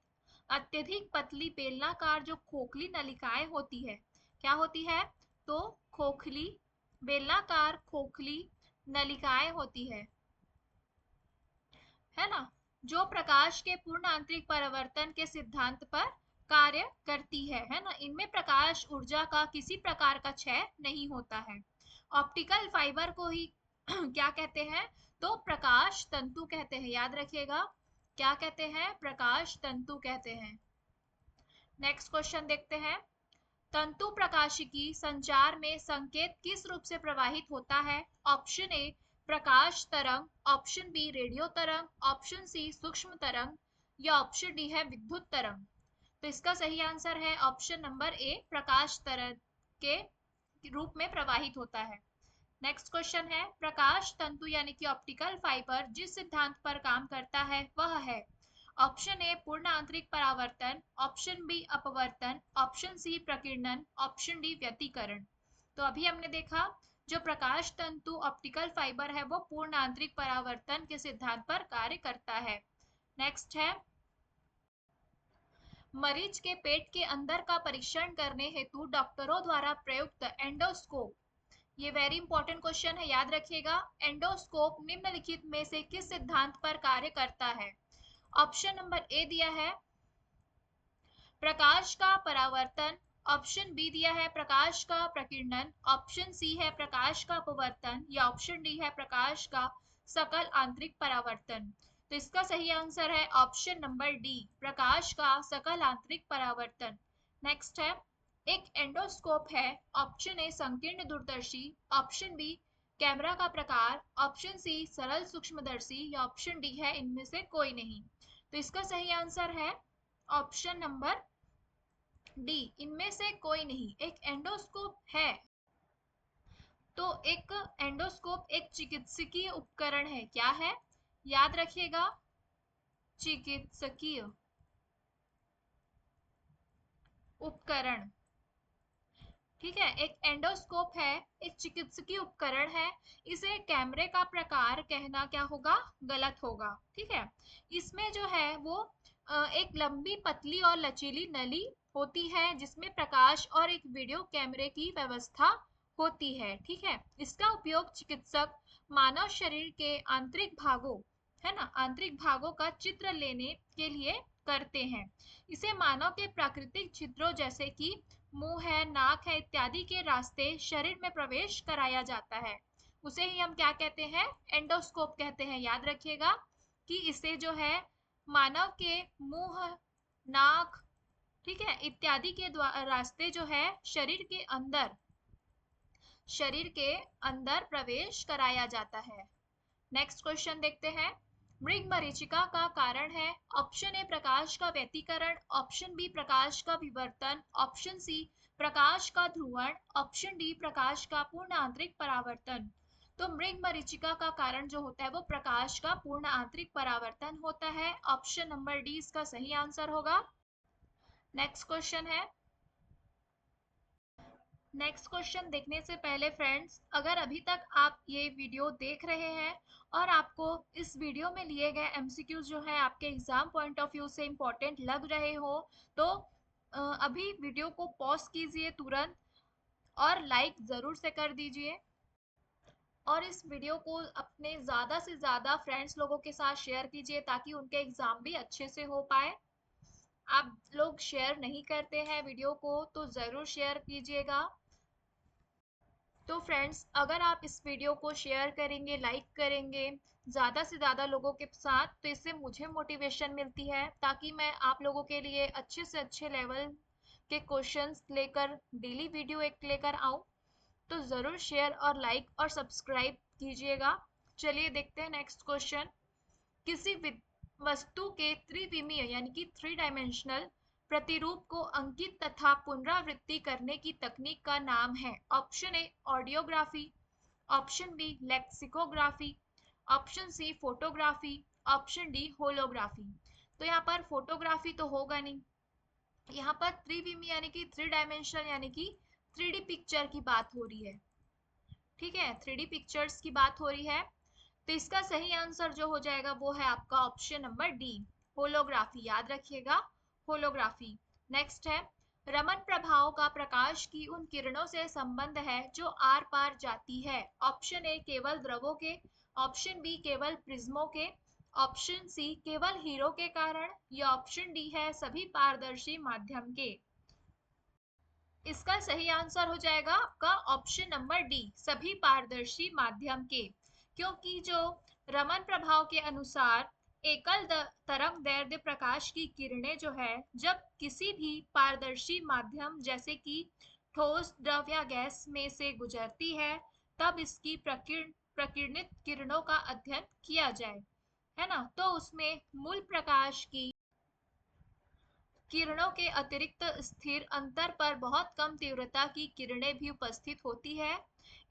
अत्यधिक पतली बेलनाकार जो खोखली नलिकाएं होती है, क्या होती है, तो खोखली बेलनाकार खोखली नलिकाएं होती है ना, जो प्रकाश के पूर्ण आंतरिक परावर्तन के सिद्धांत पर कार्य करती है ना, इनमें प्रकाश ऊर्जा का किसी प्रकार का क्षय नहीं होता है। ऑप्टिकल फाइबर को ही क्या कहते हैं, तो प्रकाश तंतु कहते हैं, याद रखिएगा, क्या कहते हैं, प्रकाश तंतु कहते हैं। नेक्स्ट क्वेश्चन देखते हैं, तंतु प्रकाशिकी संचार में संकेत किस रूप से प्रवाहित होता है। ऑप्शन ए प्रकाश तरंग, ऑप्शन बी रेडियो तरंग, ऑप्शन सी सूक्ष्म तरंग या ऑप्शन डी है विद्युत तरंग। तो इसका सही आंसर है ऑप्शन नंबर ए, प्रकाश तरंग के रूप में प्रवाहित होता है। नेक्स्ट क्वेश्चन है, प्रकाश तंतु यानी कि ऑप्टिकल फाइबर जिस सिद्धांत पर काम करता है वह है। ऑप्शन ए पूर्ण आंतरिक परावर्तन, ऑप्शन बी अपवर्तन, ऑप्शन सी प्रकीर्णन, ऑप्शन डी व्यतिकरण। तो अभी हमने देखा जो प्रकाश तंतु ऑप्टिकल फाइबर है वो पूर्ण आंतरिक परावर्तन के सिद्धांत पर कार्य करता है। नेक्स्ट है, मरीज के पेट के अंदर का परीक्षण करने हेतु डॉक्टरों द्वारा प्रयुक्त एंडोस्कोप, ये वेरी इंपॉर्टेंट क्वेश्चन है, याद रखिएगा, एंडोस्कोप निम्नलिखित में से किस सिद्धांत पर कार्य करता है। ऑप्शन नंबर ए दिया है प्रकाश का परावर्तन, ऑप्शन बी दिया है प्रकाश का प्रकीर्णन, ऑप्शन सी है प्रकाश का अपवर्तन या ऑप्शन डी है प्रकाश का सकल आंतरिक परावर्तन। तो इसका सही आंसर है ऑप्शन नंबर डी, प्रकाश का सकल आंतरिक परावर्तन। नेक्स्ट है, एक एंडोस्कोप है, ऑप्शन ए संकीर्ण दूरदर्शी, ऑप्शन बी कैमरा का प्रकार, ऑप्शन सी सरल सूक्ष्मदर्शी या ऑप्शन डी है इनमें से कोई नहीं। तो इसका सही आंसर है ऑप्शन नंबर डी, इनमें से कोई नहीं। एक एंडोस्कोप है तो एक एंडोस्कोप एक चिकित्सकीय उपकरण है, क्या है, याद रखिएगा, चिकित्सकीय उपकरण, ठीक है। एक एंडोस्कोप है एक चिकित्सकीय उपकरण है, इसे कैमरे का प्रकार कहना क्या होगा, गलत होगा, ठीक है। इसमें जो है वो एक लंबी पतली और लचीली नली होती है जिसमें प्रकाश और एक वीडियो कैमरे की व्यवस्था होती है, ठीक है। इसका उपयोग चिकित्सक मानव शरीर के आंतरिक भागों, है ना, आंतरिक भागों का चित्र लेने के लिए करते हैं। इसे मानव के प्राकृतिक छिद्रों जैसे कि मुंह है, नाक है इत्यादि के रास्ते शरीर में प्रवेश कराया जाता है, उसे ही हम क्या कहते हैं, एंडोस्कोप कहते हैं। याद रखिएगा कि इसे जो है मानव के मुंह, नाक, ठीक है, इत्यादि के रास्ते जो है शरीर के अंदर प्रवेश कराया जाता है। नेक्स्ट क्वेश्चन देखते हैं, मृग मरीचिका का कारण है। ऑप्शन ए प्रकाश का व्यतिकरण, ऑप्शन बी प्रकाश का विवर्तन, ऑप्शन सी प्रकाश का ध्रुवण, ऑप्शन डी प्रकाश का पूर्ण आंतरिक परावर्तन। तो मृग मरीचिका का कारण जो होता है वो प्रकाश का पूर्ण आंतरिक परावर्तन होता है। ऑप्शन नंबर डी इसका सही आंसर होगा। नेक्स्ट क्वेश्चन है, नेक्स्ट क्वेश्चन देखने से पहले फ्रेंड्स, अगर अभी तक आप ये वीडियो देख रहे हैं और आपको इस वीडियो में लिए गए एमसीक्यूज जो है आपके एग्जाम पॉइंट ऑफ व्यू से इम्पोर्टेंट लग रहे हो तो अभी वीडियो को पॉज कीजिए तुरंत और लाइक ज़रूर से कर दीजिए और इस वीडियो को अपने ज़्यादा से ज़्यादा फ्रेंड्स लोगों के साथ शेयर कीजिए ताकि उनके एग्ज़ाम भी अच्छे से हो पाए। आप लोग शेयर नहीं करते हैं वीडियो को तो ज़रूर शेयर कीजिएगा। तो फ्रेंड्स अगर आप इस वीडियो को शेयर करेंगे, लाइक करेंगे ज़्यादा से ज़्यादा लोगों के साथ तो इससे मुझे मोटिवेशन मिलती है ताकि मैं आप लोगों के लिए अच्छे से अच्छे लेवल के क्वेश्चंस लेकर डेली वीडियो एक लेकर आऊँ। तो ज़रूर शेयर और लाइक और सब्सक्राइब कीजिएगा। चलिए देखते हैं नेक्स्ट क्वेश्चन, किसी वस्तु के त्रिविमीय यानी कि 3 डायमेंशनल प्रतिरूप को अंकित तथा पुनरावृत्ति करने की तकनीक का नाम है। Option A audiography, option B lexicography, option C photography, option D holography. तो यहाँ पर फोटोग्राफी तो होगा नहीं, यहाँ पर त्रिविमी यानी कि थ्री डायमेंशनल यानी कि 3D पिक्चर की बात हो रही है। ठीक है, 3D पिक्चर्स की बात हो रही है। तो इसका सही आंसर जो हो जाएगा वो है आपका ऑप्शन नंबर डी, होलोग्राफी। याद रखिएगा, होलोग्राफी। नेक्स्ट है, रमन प्रभाव का प्रकाश की उन किरणों से संबंध है जो आर पार जाती है। ऑप्शन ए केवल द्रवों के, ऑप्शन बी केवल प्रिज्मों के, ऑप्शन सी केवल हीरो के कारण, या ऑप्शन डी है सभी पारदर्शी माध्यम के। इसका सही आंसर हो जाएगा आपका ऑप्शन नंबर डी, सभी पारदर्शी माध्यम के। क्योंकि जो रमन प्रभाव के अनुसार एकल तरंग दैर्ध्य प्रकाश की किरणें जो है जब किसी भी पारदर्शी माध्यम जैसे कि ठोस, द्रव या गैस में से गुजरती है तब इसकी प्रकीर्णित किरणों का अध्ययन किया जाए, है ना। तो उसमें मूल प्रकाश की किरणों के अतिरिक्त स्थिर अंतर पर बहुत कम तीव्रता की किरणें भी उपस्थित होती है।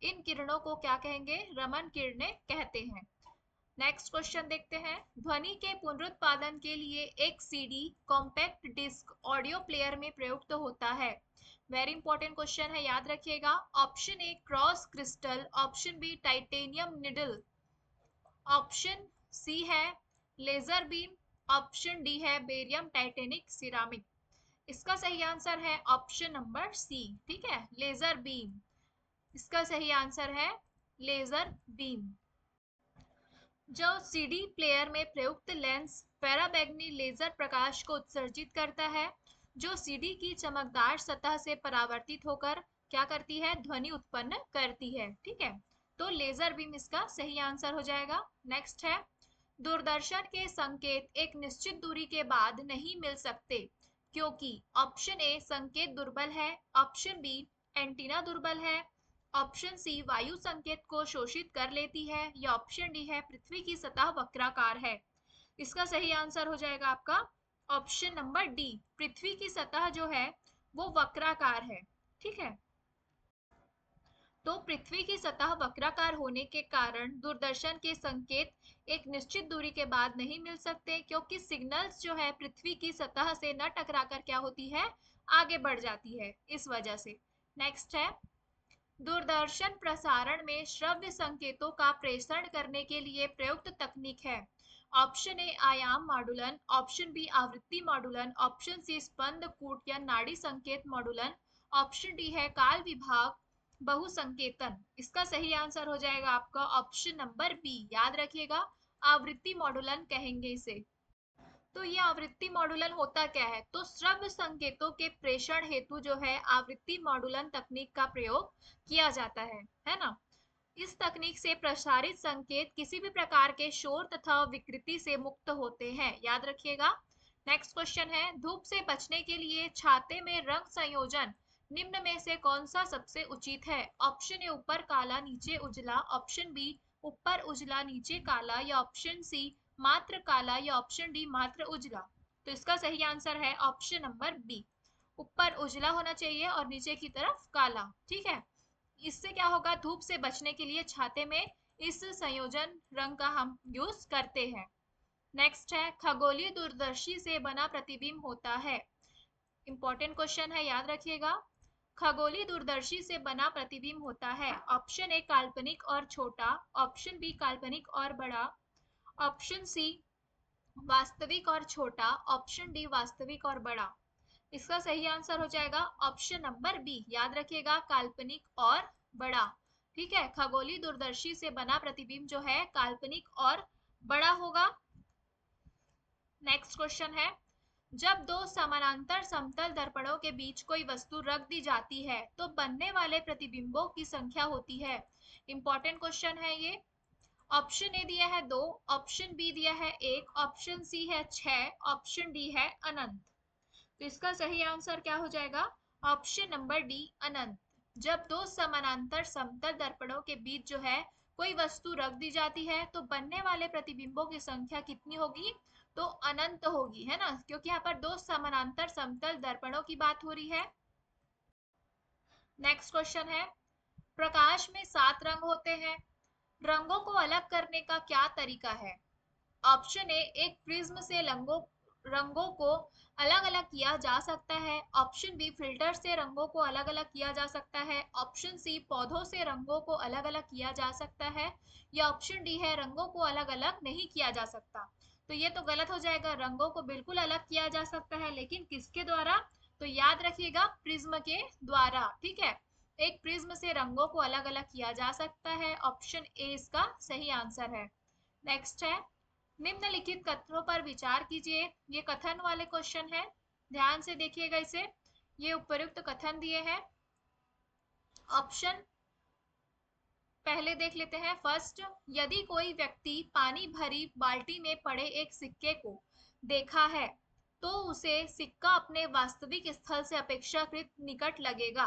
इन किरणों को क्या कहेंगे? रमन किरणें कहते हैं। नेक्स्ट क्वेश्चन देखते हैं। ध्वनि के पुनरुत्पादन के लिए एक CD compact disc audio player में प्रयुक्त होता है। वेरी इंपॉर्टेंट क्वेश्चन है, याद रखिएगा। Option A cross crystal, option B titanium needle, option C है लेजर बीम, ऑप्शन डी है बेरियम टाइटेनिक सिरामिक। इसका सही आंसर है ऑप्शन नंबर सी, ठीक है, लेजर बीम। इसका सही आंसर है लेजर बीम। जो सीडी प्लेयर में प्रयुक्त लेंस पैराबैंगनी लेजर प्रकाश को उत्सर्जित करता है जो सीडी की चमकदार सतह से परावर्तित होकर क्या करती है? ध्वनि उत्पन्न करती है। ठीक है, तो लेजर बीम इसका सही आंसर हो जाएगा। नेक्स्ट है, दूरदर्शन के संकेत एक निश्चित दूरी के बाद नहीं मिल सकते क्योंकि ऑप्शन ए संकेत दुर्बल है, ऑप्शन बी एंटीना दुर्बल है, ऑप्शन सी वायु संकेत को शोषित कर लेती है, या ऑप्शन डी है पृथ्वी की सतह वक्राकार है। इसका सही आंसर हो जाएगा आपका ऑप्शन नंबर डी, पृथ्वी की सतह जो है वो वक्राकार है। ठीक है, तो पृथ्वी की सतह वक्राकार होने के कारण दूरदर्शन के संकेत एक निश्चित दूरी के बाद नहीं मिल सकते क्योंकि सिग्नल्स जो है पृथ्वी की सतह से न टकराकर क्या होती है? आगे बढ़ जाती है, इस वजह से। नेक्स्ट है, दूरदर्शन प्रसारण में श्रव्य संकेतों का प्रेषण करने के लिए प्रयुक्त तकनीक है। ऑप्शन ए आयाम मॉडुलन, ऑप्शन बी आवृत्ति मॉडुलन, ऑप्शन सी स्पंद कूट या नाड़ी संकेत मॉडुलन, ऑप्शन डी है काल विभाग बहुसंकेतन। इसका सही आंसर हो जाएगा आपका ऑप्शन नंबर बी, याद रखिएगा, आवृत्ति मॉडुलन कहेंगे इसे। तो ये आवृत्ति मॉडुलन होता क्या है? तो श्रव्य संकेतों के प्रेषण हेतु जो है आवृत्ति मॉडुलन तकनीक का प्रयोग किया जाता है ना। इस तकनीक से प्रसारित संकेत किसी भी प्रकार के शोर तथा विकृति से मुक्त होते हैं, याद रखिएगा। नेक्स्ट क्वेश्चन है, धूप से बचने के लिए छाते में रंग संयोजन निम्न में से कौन सा सबसे उचित है? ऑप्शन ए ऊपर काला नीचे उजला, ऑप्शन बी ऊपर उजला नीचे काला, या ऑप्शन सी मात्र काला, या ऑप्शन डी मात्र उजला। तो इसका सही आंसर है ऑप्शन नंबर बी, ऊपर उजला होना चाहिए और नीचे की तरफ काला। ठीक है, इससे क्या होगा? धूप से बचने के लिए छाते में इस संयोजन रंग का हम यूज करते हैं। नेक्स्ट है, खगोलीय दूरदर्शी से बना प्रतिबिंब होता है। इंपॉर्टेंट क्वेश्चन है, याद रखिएगा। खगोलीय दूरदर्शी से बना प्रतिबिंब होता है। ऑप्शन ए काल्पनिक और छोटा, ऑप्शन बी काल्पनिक और बड़ा, ऑप्शन सी वास्तविक और छोटा, ऑप्शन डी वास्तविक और बड़ा। इसका सही आंसर हो जाएगा ऑप्शन नंबर बी, याद रखिएगा, काल्पनिक और बड़ा। ठीक है, खगोलीय दूरदर्शी से बना प्रतिबिंब जो है काल्पनिक और बड़ा होगा। नेक्स्ट क्वेश्चन है, जब दो समानांतर समतल दर्पणों के बीच कोई वस्तु रख दी जाती है तो बनने वाले प्रतिबिंबों की संख्या होती है। इंपॉर्टेंट क्वेश्चन है ये। ऑप्शन ए दिया है 2, ऑप्शन बी दिया है 1, ऑप्शन सी है 6, ऑप्शन डी है अनंत। तो इसका सही आंसर क्या हो जाएगा? ऑप्शन नंबर डी, अनंत। जब दो समानांतर समतल दर्पणों के बीच जो है कोई वस्तु रख दी जाती है तो बनने वाले प्रतिबिंबों की संख्या कितनी होगी? तो अनंत होगी, है ना, क्योंकि यहाँ पर दो समानांतर समतल दर्पणों की बात हो रही है। नेक्स्ट क्वेश्चन है, प्रकाश में 7 रंग होते हैं। रंगों को अलग करने का क्या तरीका है? ऑप्शन ए, एक प्रिज्म से रंगों को अलग अलग किया जा सकता है। ऑप्शन बी, फिल्टर से रंगों को अलग अलग किया जा सकता है। ऑप्शन सी, पौधों से रंगों को अलग अलग किया जा सकता है। या ऑप्शन डी है, रंगों को अलग अलग नहीं किया जा सकता। तो ये तो गलत हो जाएगा, रंगों को बिल्कुल अलग किया जा सकता है, लेकिन किसके द्वारा? तो याद रखिएगा, प्रिज्म के द्वारा। ठीक है, एक प्रिज्म से रंगों को अलग अलग किया जा सकता है। ऑप्शन ए इसका सही आंसर है। नेक्स्ट है, निम्नलिखित कथनों पर विचार कीजिए। ये कथन वाले क्वेश्चन है, ध्यान से देखिएगा इसे। ये उपयुक्त कथन दिए हैं। ऑप्शन पहले देख लेते हैं। फर्स्ट, यदि कोई व्यक्ति पानी भरी बाल्टी में पड़े एक सिक्के को देखा है तो उसे सिक्का अपने वास्तविक स्थल से अपेक्षाकृत निकट लगेगा।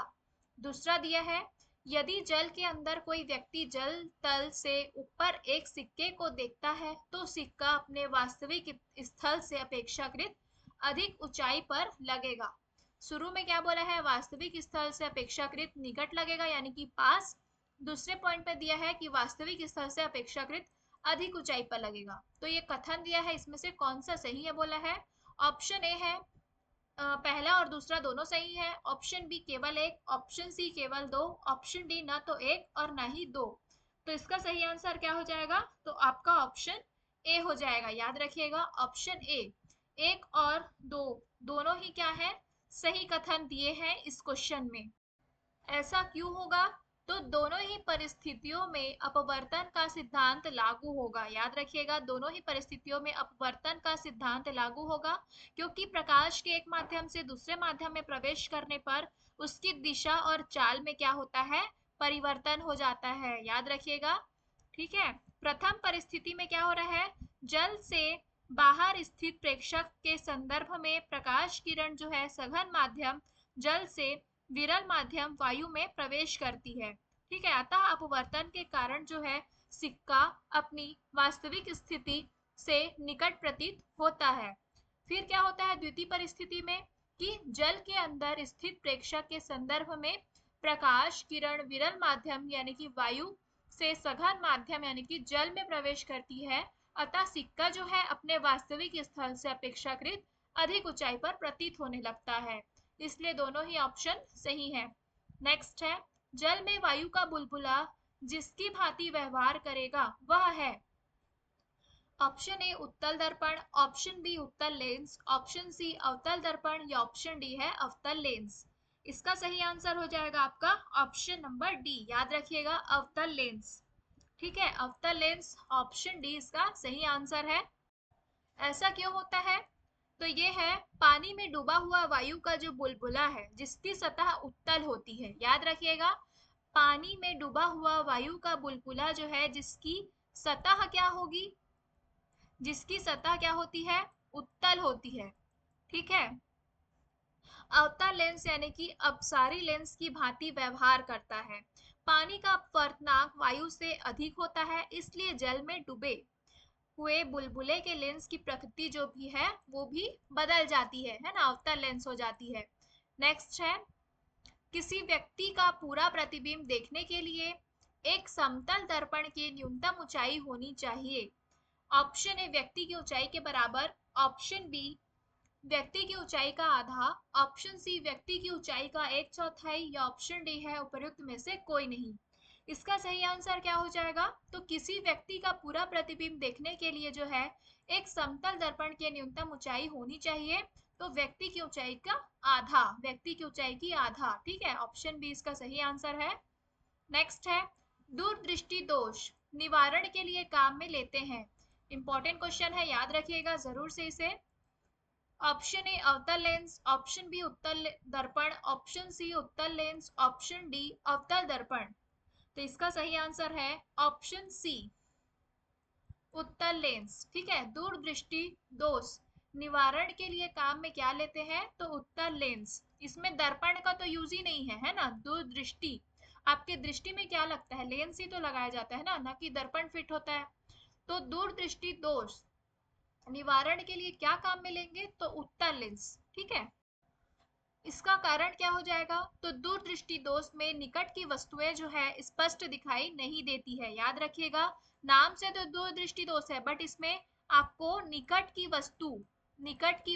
दूसरा दिया है, यदि जल के अंदर कोई व्यक्ति जल तल से ऊपर एक सिक्के को देखता है तो सिक्का अपने वास्तविक स्थल से अपेक्षाकृत अधिक ऊंचाई पर लगेगा। शुरू में क्या बोला है? वास्तविक स्थल से अपेक्षाकृत निकट लगेगा, यानी कि पास। दूसरे पॉइंट पे दिया है कि वास्तविक स्थल से अपेक्षाकृत अधिक ऊंचाई पर लगेगा। तो ये कथन दिया है, इसमें से कौन सा सही है बोला है? ऑप्शन ए है, पहला और दूसरा दोनों सही है। ऑप्शन बी केवल एक, ऑप्शन सी केवल दो, ऑप्शन डी ना तो एक और ना ही दो। तो इसका सही आंसर क्या हो जाएगा? तो आपका ऑप्शन ए हो जाएगा। याद रखिएगा, ऑप्शन ए, एक और दो दोनों ही क्या है? सही कथन दिए हैं इस क्वेश्चन में। ऐसा क्यों होगा? तो दोनों ही परिस्थितियों में अपवर्तन का सिद्धांत लागू होगा। याद रखिएगा, दोनों ही परिस्थितियों में अपवर्तन का सिद्धांत लागू होगा, क्योंकि प्रकाश के एक माध्यम से दूसरे माध्यम में प्रवेश करने पर उसकी दिशा और चाल में क्या होता है? परिवर्तन हो जाता है। याद रखिएगा, ठीक है। प्रथम परिस्थिति में क्या हो रहा है? जल से बाहर स्थित प्रेक्षक के संदर्भ में प्रकाश किरण जो है सघन माध्यम जल से विरल माध्यम वायु में प्रवेश करती है। ठीक है, अतः अपवर्तन के कारण जो है सिक्का अपनी वास्तविक स्थिति से निकट प्रतीत होता है। फिर क्या होता है द्वितीय परिस्थिति में? कि जल के अंदर स्थित प्रेक्षक के संदर्भ में प्रकाश किरण विरल माध्यम यानी कि वायु से सघन माध्यम यानी कि जल में प्रवेश करती है, अतः सिक्का जो है अपने वास्तविक स्थल से अपेक्षाकृत अधिक ऊंचाई पर प्रतीत होने लगता है। इसलिए दोनों ही ऑप्शन सही है। नेक्स्ट है, जल में वायु का बुलबुला जिसकी भांति व्यवहार करेगा वह है। ऑप्शन ए उत्तल दर्पण, ऑप्शन बी उत्तल लेंस, ऑप्शन सी अवतल दर्पण या ऑप्शन डी है अवतल लेंस। इसका सही आंसर हो जाएगा आपका ऑप्शन नंबर डी। याद रखिएगा, अवतल लेंस। ठीक है, अवतल लेंस, ऑप्शन डी इसका सही आंसर है। ऐसा क्यों होता है? तो ये है, पानी में डूबा हुआ वायु का जो बुलबुला है जिसकी सतह उत्तल होती है। याद रखिएगा, पानी में डूबा हुआ वायु का बुलबुला जो है जिसकी सतह क्या होगी? जिसकी सतह क्या होती है? उत्तल होती है। ठीक है, अवतल लेंस यानी कि अपसारी लेंस की भांति व्यवहार करता है। पानी का अपवर्तनांक वायु से अधिक होता है, इसलिए जल में डूबे हुए बुलबुले के लेंस की प्रकृति जो भी है वो भी बदल जाती है ना, अवतल लेंस हो जाती है। नेक्स्ट है, किसी व्यक्ति का पूरा प्रतिबिंब देखने के लिए एक समतल दर्पण की न्यूनतम ऊंचाई होनी चाहिए। ऑप्शन ए व्यक्ति की ऊंचाई के बराबर, ऑप्शन बी व्यक्ति की ऊंचाई का आधा, ऑप्शन सी व्यक्ति की ऊंचाई का एक चौथाई या ऑप्शन डी है उपयुक्त में से कोई नहीं। इसका सही आंसर क्या हो जाएगा? तो किसी व्यक्ति का पूरा प्रतिबिंब देखने के लिए जो है एक समतल दर्पण की न्यूनतम ऊंचाई होनी चाहिए, तो व्यक्ति की ऊंचाई का आधा, व्यक्ति की ऊंचाई की आधा। ठीक है, ऑप्शन बी इसका सही आंसर है। नेक्स्ट है, दूरदृष्टि दोष निवारण के लिए काम में लेते हैं। इंपॉर्टेंट क्वेश्चन है, याद रखिएगा जरूर से इसे। ऑप्शन ए अवतल लेंस, ऑप्शन बी उत्तल दर्पण, ऑप्शन सी उत्तल लेंस, ऑप्शन डी अवतल दर्पण। तो इसका सही आंसर है ऑप्शन सी उत्तल लेंस। ठीक है, दूरदृष्टि दोष निवारण के लिए काम में क्या लेते हैं? तो उत्तल लेंस। इसमें दर्पण का तो यूज ही नहीं है, है ना। दूरदृष्टि, आपके दृष्टि में क्या लगता है? लेंस ही तो लगाया जाता है ना कि दर्पण फिट होता है। तो दूरदृष्टि दोष निवारण के लिए क्या काम में लेंगे? तो उत्तल लेंस। ठीक है, इसका कारण क्या हो जाएगा? तो दूरदृष्टि दोष में निकट की वस्तुएं जो है स्पष्ट दिखाई नहीं देती है। याद रखिएगा, नाम से तो दूरदृष्टि दोष है, बट इसमें आपको निकट की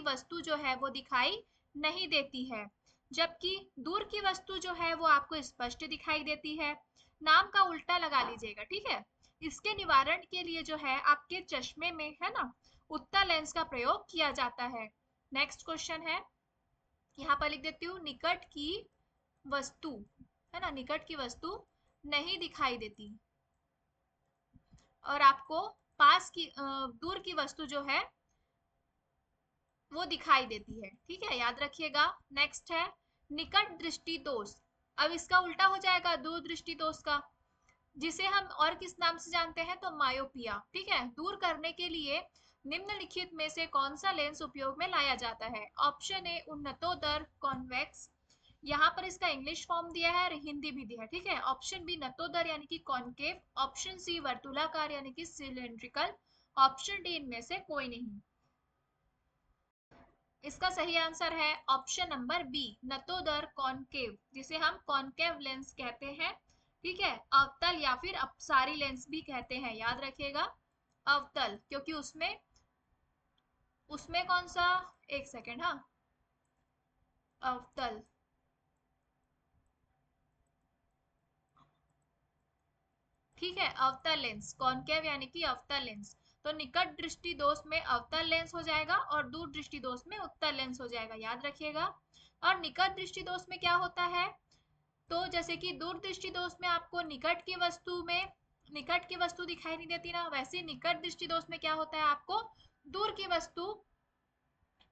वस्तु जो है वो दिखाई नहीं देती है, जबकि दूर की वस्तु जो है वो आपको स्पष्ट दिखाई देती है। नाम का उल्टा लगा लीजिएगा, ठीक है। इसके निवारण के लिए जो है आपके चश्मे में है ना उत्तल लेंस का प्रयोग किया जाता है। नेक्स्ट क्वेश्चन है, यहाँ पर लिख देती हूँ, निकट की वस्तु है ना, निकट की वस्तु नहीं दिखाई देती और आपको दूर की वस्तु जो है वो दिखाई देती है, ठीक है, याद रखिएगा। नेक्स्ट है निकट दृष्टि दोष। अब इसका उल्टा हो जाएगा दूर दृष्टि दोष का, जिसे हम और किस नाम से जानते हैं? तो मायोपिया, ठीक है। दूर करने के लिए निम्नलिखित में से कौन सा लेंस उपयोग में लाया जाता है? ऑप्शन ए उन्नतोदर कॉन्वेक्स, यहाँ पर इसका इंग्लिश फॉर्म दिया है और हिंदी भी दिया है, ठीक है। ऑप्शन बी नतोदर यानी कि कॉनकेव, ऑप्शन सी वर्तुलाकार यानी कि सिलेंड्रिकल, ऑप्शन डी इनमें से कोई नहीं। इसका सही आंसर है ऑप्शन नंबर बी नतोदर कॉनकेव, जिसे हम कॉनकेव लेंस कहते हैं, ठीक है। अवतल या फिर अपसारी लेंस भी कहते हैं, याद रखिएगा। अवतल क्योंकि उसमें उसमें कौन सा, एक सेकेंड, हाँ, अवतल, ठीक है, अवतल लेंस, कॉनकेव यानी कि अवतल लेंस। तो निकट दृष्टि दोष में अवतल लेंस हो जाएगा और दूर दृष्टि दोष में उत्तल लेंस हो जाएगा, याद रखिएगा। और निकट दृष्टि दोष में क्या होता है? तो जैसे कि दूर दृष्टि दोष में आपको निकट की वस्तु दिखाई नहीं देती ना, वैसे निकट दृष्टि दोष में क्या होता है? आपको दूर की वस्तु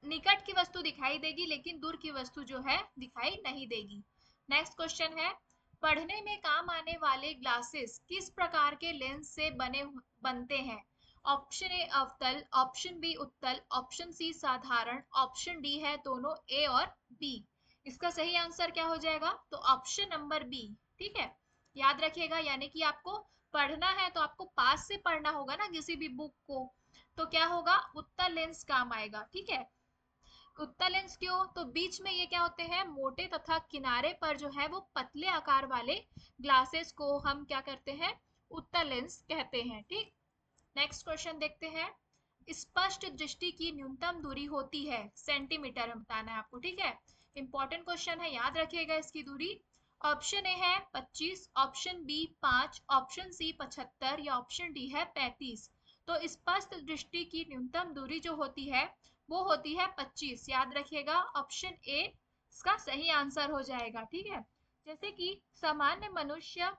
निकट की वस्तु दिखाई देगी लेकिन दूर की वस्तु जो है दिखाई नहीं देगी। नेक्स्ट क्वेश्चन है, पढ़ने में काम आने वाले ग्लासेस किस प्रकार के लेंस से बनते हैं? ऑप्शन ए अवतल, ऑप्शन बी उत्तल, ऑप्शन सी साधारण, ऑप्शन डी है दोनों ए और बी। इसका सही आंसर क्या हो जाएगा? तो ऑप्शन नंबर बी, ठीक है, याद रखिएगा। यानी कि आपको पढ़ना है तो आपको पास से पढ़ना होगा ना किसी भी बुक को, तो क्या होगा? उत्तल लेंस काम आएगा, ठीक है। उत्तल लेंस क्यों? तो बीच में ये क्या होते हैं? मोटे, तथा किनारे पर जो है वो पतले आकार वाले ग्लासेस को हम क्या करते हैं? उत्तल लेंस कहते हैं, ठीक। नेक्स्ट क्वेश्चन देखते हैं, स्पष्ट दृष्टि की न्यूनतम दूरी होती है सेंटीमीटर में बताना है आपको, ठीक है। इंपॉर्टेंट क्वेश्चन है, याद रखिएगा इसकी दूरी। ऑप्शन ए है 25, ऑप्शन बी 5, ऑप्शन सी 75 या ऑप्शन डी है 35। तो स्पष्ट दृष्टि की न्यूनतम दूरी जो होती है वो होती है 25, याद रखिएगा। ऑप्शन ए इसका सही आंसर हो जाएगा, ठीक है। जैसे कि सामान्य मनुष्य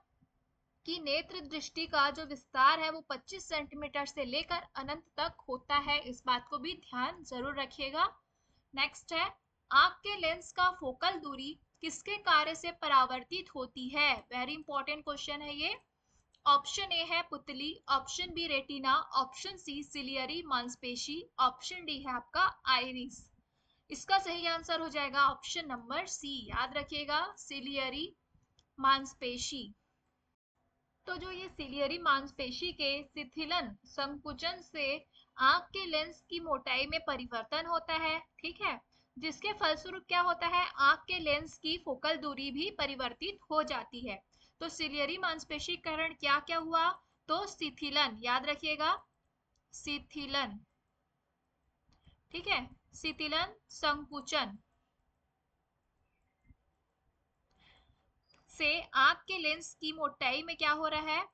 कि नेत्र दृष्टि का जो विस्तार है वो 25 सेंटीमीटर से लेकर अनंत तक होता है, इस बात को भी ध्यान जरूर रखिएगा। नेक्स्ट है, आंख के लेंस का फोकल दूरी किसके कार्य से परावर्तित होती है? वेरी इंपॉर्टेंट क्वेश्चन है ये। ऑप्शन ए है पुतली, option B retina, option C ciliary मांसपेशी, ऑप्शन डी है आपका आइरिस। इसका सही आंसर हो जाएगा ऑप्शन नंबर सी, याद रखिएगा, सिलियरी मांसपेशी। तो जो ये सिलियरी मांसपेशी के शिथिलन संकुचन से आंख के लेंस की मोटाई में परिवर्तन होता है, ठीक है, जिसके फलस्वरूप क्या होता है? आंख के लेंस की फोकल दूरी भी परिवर्तित हो जाती है। तो सिलियरी मांसपेशी के कारण क्या क्या हुआ? तो शिथिलन, याद रखिएगा, शिथिलन, ठीक है, शिथिलन संकुचन से आंख के लेंस की मोटाई में क्या हो रहा है?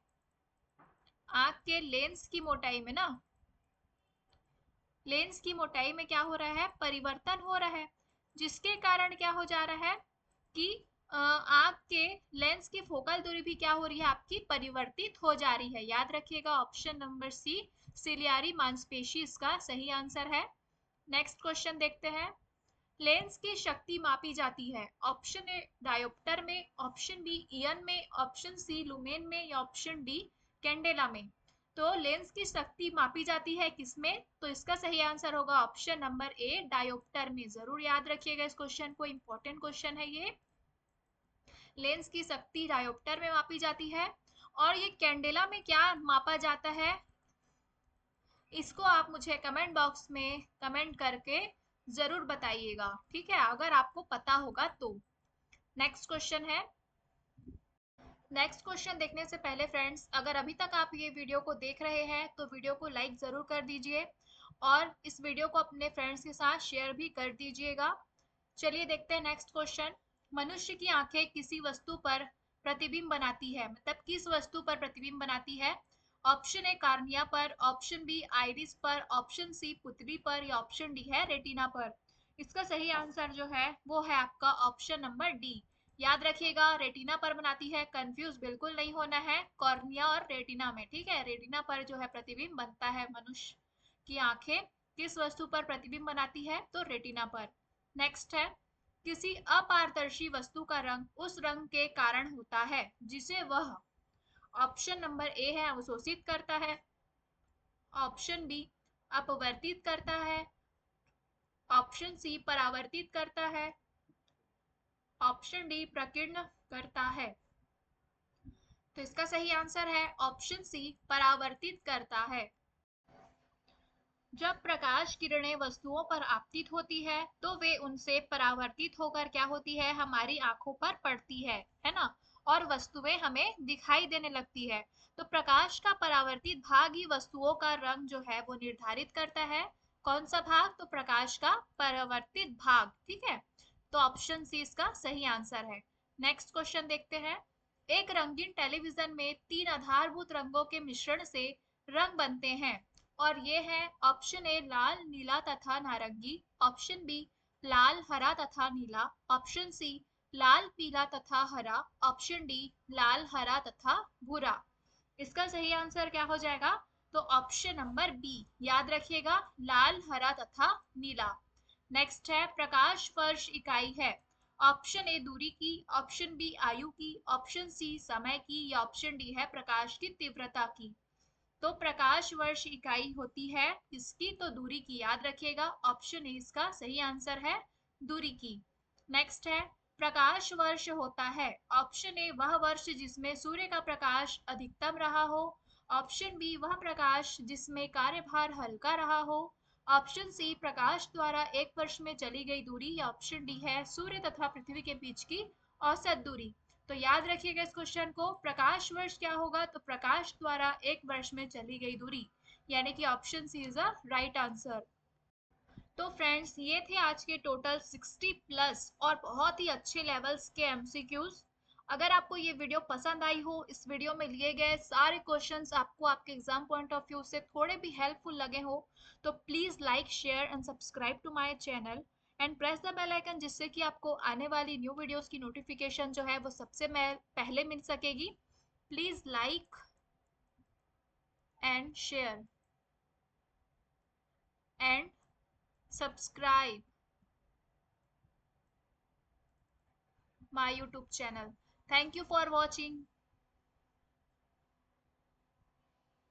आंख के लेंस की मोटाई में ना, लेंस की मोटाई में क्या हो रहा है? परिवर्तन हो रहा है, जिसके कारण क्या हो जा रहा है कि आंख के लेंस की फोकल दूरी भी क्या हो रही है? आपकी परिवर्तित हो जा रही है, याद रखिएगा। ऑप्शन नंबर सी सिलियरी मांसपेशी इसका सही आंसर है। नेक्स्ट क्वेश्चन देखते हैं, लेंस की शक्ति मापी जाती है। ऑप्शन ए डायोप्टर में, ऑप्शन बी ईयन में, ऑप्शन सी लुमेन में या ऑप्शन डी कैंडेला में। तो लेंस की शक्ति मापी जाती है किसमें? तो इसका सही आंसर होगा ऑप्शन नंबर ए डायोप्टर में। जरूर याद रखिएगा इस क्वेश्चन को, इंपॉर्टेंट क्वेश्चन है ये। लेंस की शक्ति डायोप्टर में मापी जाती है। और ये कैंडेला में क्या मापा जाता है? इसको आप मुझे कमेंट बॉक्स में कमेंट करके जरूर बताइएगा, ठीक है, अगर आपको पता होगा तो। नेक्स्ट क्वेश्चन है। नेक्स्ट क्वेश्चन देखने से पहले फ्रेंड्स, अगर अभी तक आप ये वीडियो को देख रहे हैं तो वीडियो को लाइक जरूर कर दीजिए और इस वीडियो को अपने फ्रेंड्स के साथ शेयर भी कर दीजिएगा। चलिए देखते हैं नेक्स्ट क्वेश्चन। मनुष्य की आंखें किसी वस्तु पर प्रतिबिंब बनाती है, मतलब किस वस्तु पर प्रतिबिंब बनाती है? ऑप्शन ए कार्निया पर, ऑप्शन बी आइरिस पर, ऑप्शन सी पुतली पर, या ऑप्शन डी है रेटिना पर। इसका सही आंसर जो है वो है आपका ऑप्शन नंबर डी। याद रखिएगा, रेटिना पर बनाती है, कंफ्यूज बिल्कुल नहीं होना है कॉर्निया और रेटिना में, ठीक है। रेटिना पर जो है प्रतिबिंब बनता है, मनुष्य की आंखें किस वस्तु पर प्रतिबिंब बनाती है? तो रेटिना पर। नेक्स्ट है, किसी अपारदर्शी वस्तु का रंग उस रंग के कारण होता है जिसे वह, ऑप्शन नंबर ए है अवशोषित करता है, ऑप्शन बी अपवर्तित करता है, ऑप्शन सी परावर्तित करता है, ऑप्शन डी प्रकीर्ण करता है। तो इसका सही आंसर है ऑप्शन सी परावर्तित करता है। जब प्रकाश किरणें वस्तुओं पर आपतित होती है तो वे उनसे परावर्तित होकर क्या होती है? हमारी आंखों पर पड़ती है ना, और वस्तुएं हमें दिखाई देने लगती है। तो प्रकाश का परावर्तित भाग ही वस्तुओं का रंग जो है वो निर्धारित करता है। कौन सा भाग? तो प्रकाश का परावर्तित भाग, ठीक है। तो ऑप्शन सी इसका सही आंसर है। नेक्स्ट क्वेश्चन देखते हैं। एक रंगीन टेलीविजन में तीन आधारभूत रंगों के मिश्रण से रंग बनते हैं और ये है ऑप्शन ए लाल, नीला तथा नारंगी, ऑप्शन बी लाल, हरा तथा नीला, ऑप्शन सी लाल, पीला तथा हरा, ऑप्शन डी लाल, हरा तथा भूरा। इसका सही आंसर क्या हो जाएगा? तो ऑप्शन नंबर बी, याद रखिएगा, लाल, हरा तथा नीला। नेक्स्ट है, प्रकाश वर्ष इकाई है, ऑप्शन ए दूरी की, ऑप्शन बी आयु की, ऑप्शन सी समय की, या ऑप्शन डी है प्रकाश की तीव्रता की। तो प्रकाश वर्ष इकाई होती है किसकी? तो दूरी की, याद रखिएगा, ऑप्शन ए इसका सही आंसर है, दूरी की। नेक्स्ट है, प्रकाश वर्ष होता है, ऑप्शन ए वह वर्ष जिसमें सूर्य का प्रकाश अधिकतम रहा हो, ऑप्शन बी वह प्रकाश जिसमें कार्यभार हल्का रहा हो, ऑप्शन सी प्रकाश द्वारा एक वर्ष में चली गई दूरी, या ऑप्शन डी है सूर्य तथा पृथ्वी के बीच की औसत दूरी। तो याद रखिएगा इस क्वेश्चन को, प्रकाश वर्ष क्या होगा? तो प्रकाश द्वारा एक वर्ष में चली गई दूरी, यानी कि option C is a right answer. तो फ्रेंड्स, ये थे आज के टोटल 60 प्लस और बहुत ही अच्छे लेवल्स के एमसीक्यूज। अगर आपको ये वीडियो पसंद आई हो, इस वीडियो में लिए गए सारे क्वेश्चंस आपको आपके एग्जाम पॉइंट ऑफ व्यू से थोड़े भी हेल्पफुल लगे हो, तो please like, share and subscribe to my channel and press the bell icon, जिससे कि आपको आने वाली न्यू वीडियोस की नोटिफिकेशन जो है वो सबसे पहले मिल सकेगी। Please like and share and subscribe my YouTube channel. Thank you for watching.